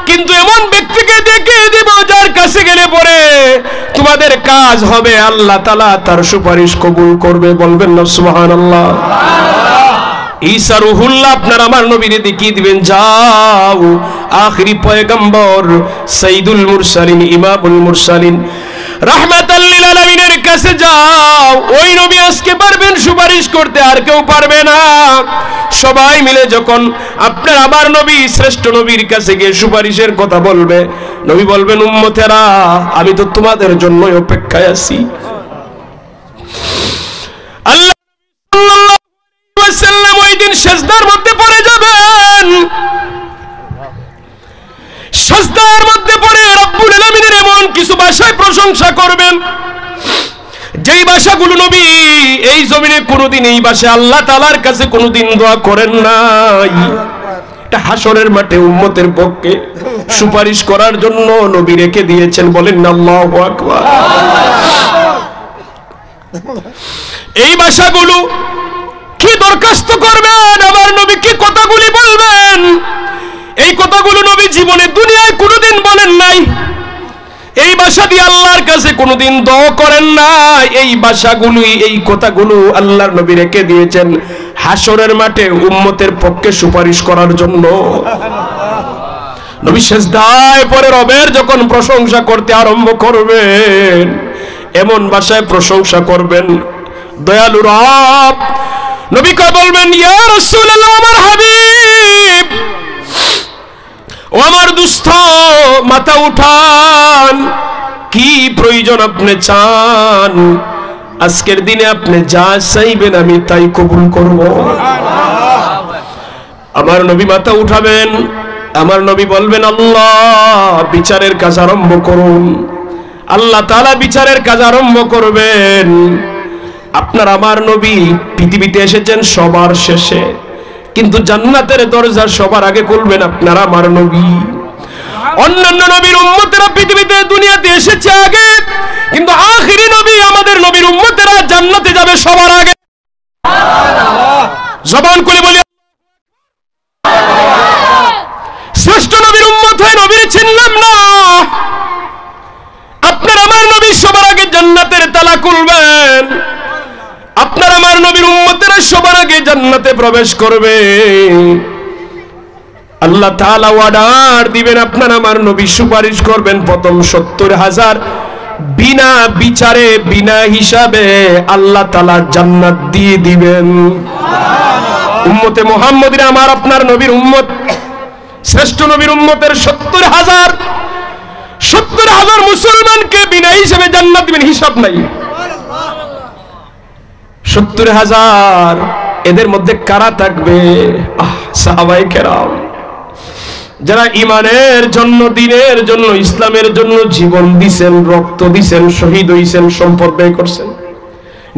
কিন্তু এমন ব্যক্তিকে ডেকে দেব যার কাছে গেলে পরে তোমাদের কাজ হবে, আল্লাহ তাআলা তার সুপারিশ কবুল করবে। বলবেন না সুবহানাল্লাহ? ঈসা রুহুল্লাহ আপনার আমার নবীরে দেখিয়ে দিবেন, যাও আখিরি পয়গম্বর সাইয়্যিদুল মুরসালিন ইমামুল মুরসালিন রাহমাতাল লিল আলামিনের কাছে যাও। ওই নবী আজকে পারবেন সুপারিশ করতে, আর কেউ পারবে না। সবাই মিলে যখন আপনার আমার নবী শ্রেষ্ঠ নবীর কাছে গিয়ে সুপারিশের কথা বলবে, নবী বলবেন, উম্মতেরা আমি তো তোমাদের জন্যই অপেক্ষায় আছি। আল্লাহ সাল্লাল্লাহু আলাইহি ওয়াসাল্লাম ওই দিন সিজদার মধ্যে পড়ে যাবেন। সিজদার মধ্যে পড়ে রব্বুল আলামিনের এমন কিছু ভাষায় প্রশংসা করবেন, যেই ভাষাগুলো নবী এই জমিনে কোনোদিন এই ভাষা আল্লাহ তাআলার কাছে কোনোদিন দোয়া করেন নাই। এটা হাসরের মাঠে উম্মতের পক্ষে সুপারিশ করার জন্য নবী রেখে দিয়েছেন। বলেন না আল্লাহু আকবার। এই ভাষাগুলো কি দরখাস্ত করবেন, আমার নবী কি কথাগুলি বলবেন, এই কথাগুলো নবী জীবনে দুনিয়ায় কোনোদিন বলেন নাই। এই ভাষা দিয়ে আল্লাহর কাছে কোনোদিন দোয়া করেন না। এই ভাষাগুলোই, এই কথাগুলো আল্লাহর নবী রেখে দিয়েছেন হাসরের মাঠে উম্মতের পক্ষে সুপারিশ করার জন্য। নবী সিজদায় পড়ে রবের যখন প্রশংসা করতে আরম্ভ করবেন, এমন ভাষায় প্রশংসা করবেন, দয়ালু রব নবী কে বলবেন, ইয়া রাসূলুল্লাহ, আমার হাবিব, ও আমার দুস্থ, মাথা উঠান, কি প্রয়োজন আপনি চান, আজকের দিনে আপনি যা চাইবেন আমি তাই কবুল করব। আমার নবী মাথা উঠাবেন, আমার নবী বলবেন, আল্লাহ বিচারের কাজ আরম্ভ করুন। আল্লাহ তাআলা বিচারের কাজ আরম্ভ করবেন। আপনার আমার নবী পৃথিবীতে এসেছেন সবার শেষে, কিন্তু জান্নাতের দরজা সবার আগে খুলবেন আপনার আমার নবী। অন্যান্য নবীর উম্মতেরা পৃথিবীতে দুনিয়াতে এসেছে আগে, কিন্তু আখিরি নবী আমাদের নবীর উম্মতেরা জান্নাতে যাবে সবার আগে। জবান করে বলি, শ্রেষ্ঠ নবীর উম্মত হয়ে নবীর চিনলাম না। আপনার আমার নবী সবার আগে জান্নাতের তালা খুলবেন, আপনার আমার নবীর উম্মতেরা সবার আগে জান্নাতে প্রবেশ করবে। আল্লাহ তাআলা অর্ডার দিবেন, আপনার আমার নবী সুপারিশ করবেন, প্রথম ৭০,০০০ বিনা বিচারে বিনা হিসাবে আল্লাহ তাআলা জান্নাত দিয়ে দিবেন। উম্মতে মুহাম্মদীরা আমার আপনার নবীর উম্মত, শ্রেষ্ঠ নবীর উম্মতের ৭০,০০০ মুসলমানকে বিনা হিসাবে জান্নাত দিবেন, হিসাব নাই। ৭০,০০০ এদের মধ্যে কারা থাকবে? সাহাবায়ে কেরাম, যারা ইমানের জন্য, দ্বীনের জন্য, ইসলামের জন্য জীবন দিয়েছেন, রক্ত দিয়েছেন, শহীদ হয়েছেন, সম্পদ ব্যয় করছেন,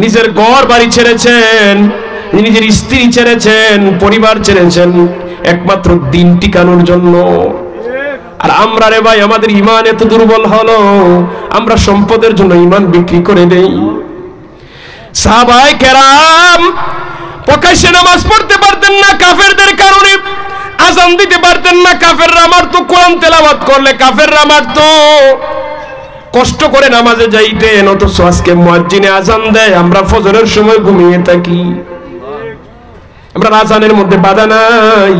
নিজের ঘর বাড়ি ছেড়েছেন, নিজের স্ত্রী ছেড়েছেন, পরিবার ছেড়েছেন একমাত্র দ্বীন টিকানোর জন্য। আর আমরা রে ভাই, আমাদের ইমান এত দুর্বল হলো, আমরা সম্পদের জন্য ইমান বিক্রি করে দেই। সাহাবায়ে কেরাম প্রকাশ্যে নামাজ পড়তে পারতেন না কাফেরদের কারণে, আযান দিতে পারতেন না কাফেররা মারতো, কোরআন তেলাওয়াত করলে কাফেররা মারতো, কষ্ট করে নামাজে যাইতেন। অথচ আজকে মুয়াজ্জিনে আযান দেয়, আমরা ফজরের সময় ঘুমিয়ে থাকি, আমরা আযানের মধ্যে বাধা নাই,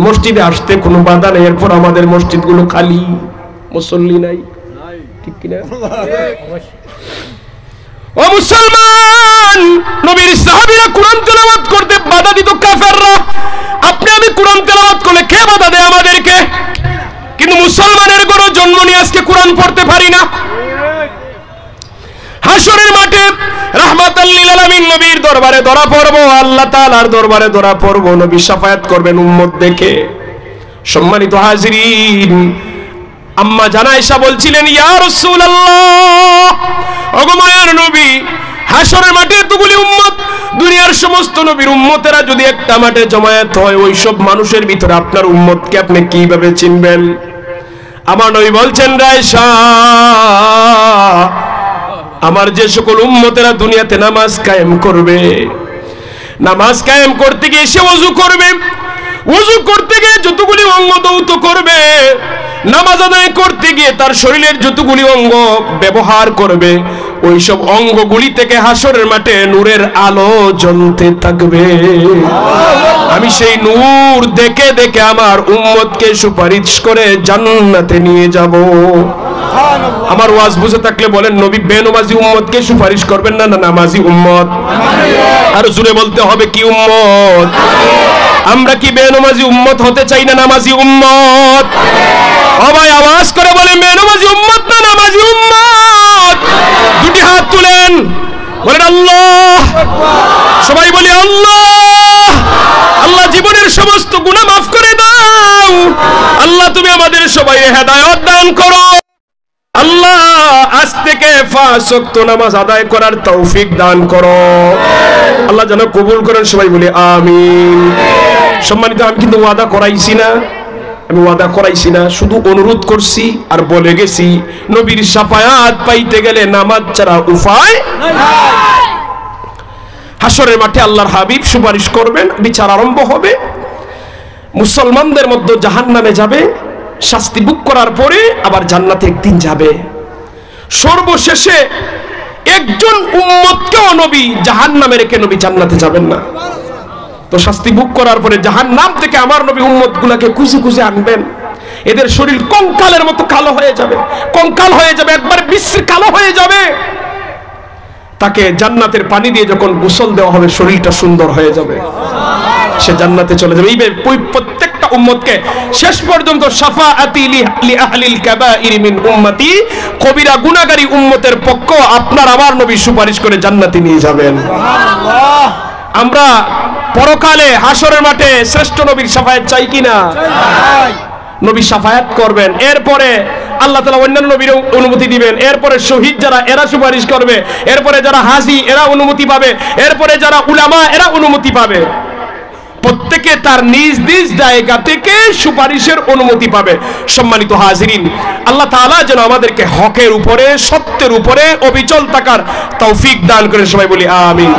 মসজিদে আসতে কোনো বাধা নেই, এরপর আমাদের মসজিদগুলো খালি, মুসল্লি নাই, ঠিক কিনা? ও মুসলমান, নবীর সাহাবীরা কোরআন তেলাওয়াত করতে বাধা দিত কাফেররা। আপনি আমি কোরআন তেলাওয়াত করলে কে বাধা দেয় আমাদেরকে? কিন্তু মুসলমানের ঘরে জন্ম নিয়ে আজকে কোরআন পড়তে পারি না। হাসরের মাঠে রাহমাতাল লিল আলামিন নবীর দরবারে ধরা পড়ব, আল্লাহ তাআলার দরবারে ধরা পড়ব, নবী শাফায়াত করবেন উম্মত দেখে। সম্মানিত হাজিরিন, আম্মা জান আয়েশা বলছিলেন, ইয়া রাসূলুল্লাহ, ওগো মায়ের নবী, হাসরের মাঠে এতগুলি উম্মত, দুনিয়ার সমস্ত নবীর উম্মতেরা যদি একটা মাঠে জমায়েত হয়, ওই সব মানুষের ভিতরে আপনার উম্মতকে আপনি কিভাবে চিনবেন? আমার নবী বলছেন, আয়েশা, আমার যে সকল উম্মতেরা দুনিয়াতে নামাজ কায়েম করবে, নামাজ কায়েম করতে গিয়ে সে ওযু করবে, ওযু করতে গিয়ে যতগুলি অঙ্গ দৌত করবে, নামাজ আদায় করতে গিয়ে তার শরীরের যতগুলি অঙ্গ ব্যবহার করবে ওই সব অঙ্গগুলি থেকে হাসরের মাঠে নূরের আলো জ্বলতে থাকবে। আমি সেই নূর দেখে দেখে আমার উম্মতকে সুপারিশ করে জান্নাতে নিয়ে যাব। আমার ওয়াজ বুঝে থাকলে বলেন, নবী বেনামাজি উম্মতকে সুপারিশ করবেন না, না নামাজি উম্মত? আর জোরে বলতে হবে, কি উম্মত? আমরা কি বেনামাজি উম্মত হতে চাই না নামাজি উম্মত? সবাই আওয়াজ করে বলেন, বেনামাজি উম্মত না নামাজি উম্মত? দুটি হাত তুলেন, বলেন আল্লাহ। সবাই বলি আল্লাহ। আল্লাহ জীবনের সমস্ত গুনাহ মাফ করে দাও। আল্লাহ তুমি আমাদের সবাই হেদায়েত দান করো। আল্লাহ আজ থেকে 5 ওয়াক্ত নামাজ আদায় করার তৌফিক দান করো। আল্লাহ যেন কবুল করেন। সবাই বলি আমিন। সম্মানিত, আমি কিন্তু ওয়াদা করাইছি না, শুধু অনুরোধ করছি আর বলে গেছি, নবীর শাফায়াত পাইতে গেলে নামাজ ছাড়া উপায় নাই। হাসরের মাঠে আল্লাহর হাবিব সুপারিশ করবেন, বিচার আরম্ভ হবে। মুসলমানদের মধ্যে জাহান্নামে যাবে, শাস্তি ভোগ করার পরে আবার জান্নাতে একদিন যাবে। সর্বশেষে একজন উম্মতকেও নবী জাহান্নামে রেখে নবী জান্নাতে যাবেন না। তো শাস্তি ভোগ করার পরে জাহান্নাম থেকে আমার নবী উম্মতগুলোকে খুঁজে খুঁজে আনবেন। এদের শরীর কঙ্কালের মতো কালো হয়ে যাবে, কঙ্কাল হয়ে যাবে, একবার বিশ্রী কালো হয়ে যাবে। তাকে জান্নাতের পানি দিয়ে যখন গোসল দেওয়া হবে, শরীরটা সুন্দর হয়ে যাবে, সে জান্নাতে চলে যাবে। এইভাবে প্রত্যেকটা উম্মতকে শেষ পর্যন্ত শাফাআতি লি আহলিল কাবাইর মিন উম্মতি, কবিরা গুনাহগারী উম্মতের পক্ষ আপনার আমার নবী সুপারিশ করে জান্নাতে নিয়ে যাবেন। সুবহানাল্লাহ। আমরা পরকালে হাসরের মাঠে শ্রেষ্ঠ নবীর শাফায়াত চাই কিনা? চাই। নবী শাফায়াত করবেন, এরপরে আল্লাহ তাআলা অন্যান্য নবীর অনুমতি দিবেন, এরপরে শহীদ যারা এরা সুপারিশ করবে, এরপরে যারা হাজী এরা অনুমতি পাবে, এরপরে যারা উলামা এরা অনুমতি পাবে। প্রত্যেকে তার নিজ নিজ জায়গা থেকে সুপারিশের অনুমতি পাবে। সম্মানিত হাজিরিন, আল্লাহ তাআলা যেন আমাদেরকে হকের উপরে, সত্যের উপরে অবিচল থাকার তৌফিক দান করেন। সবাই বলি আমিন।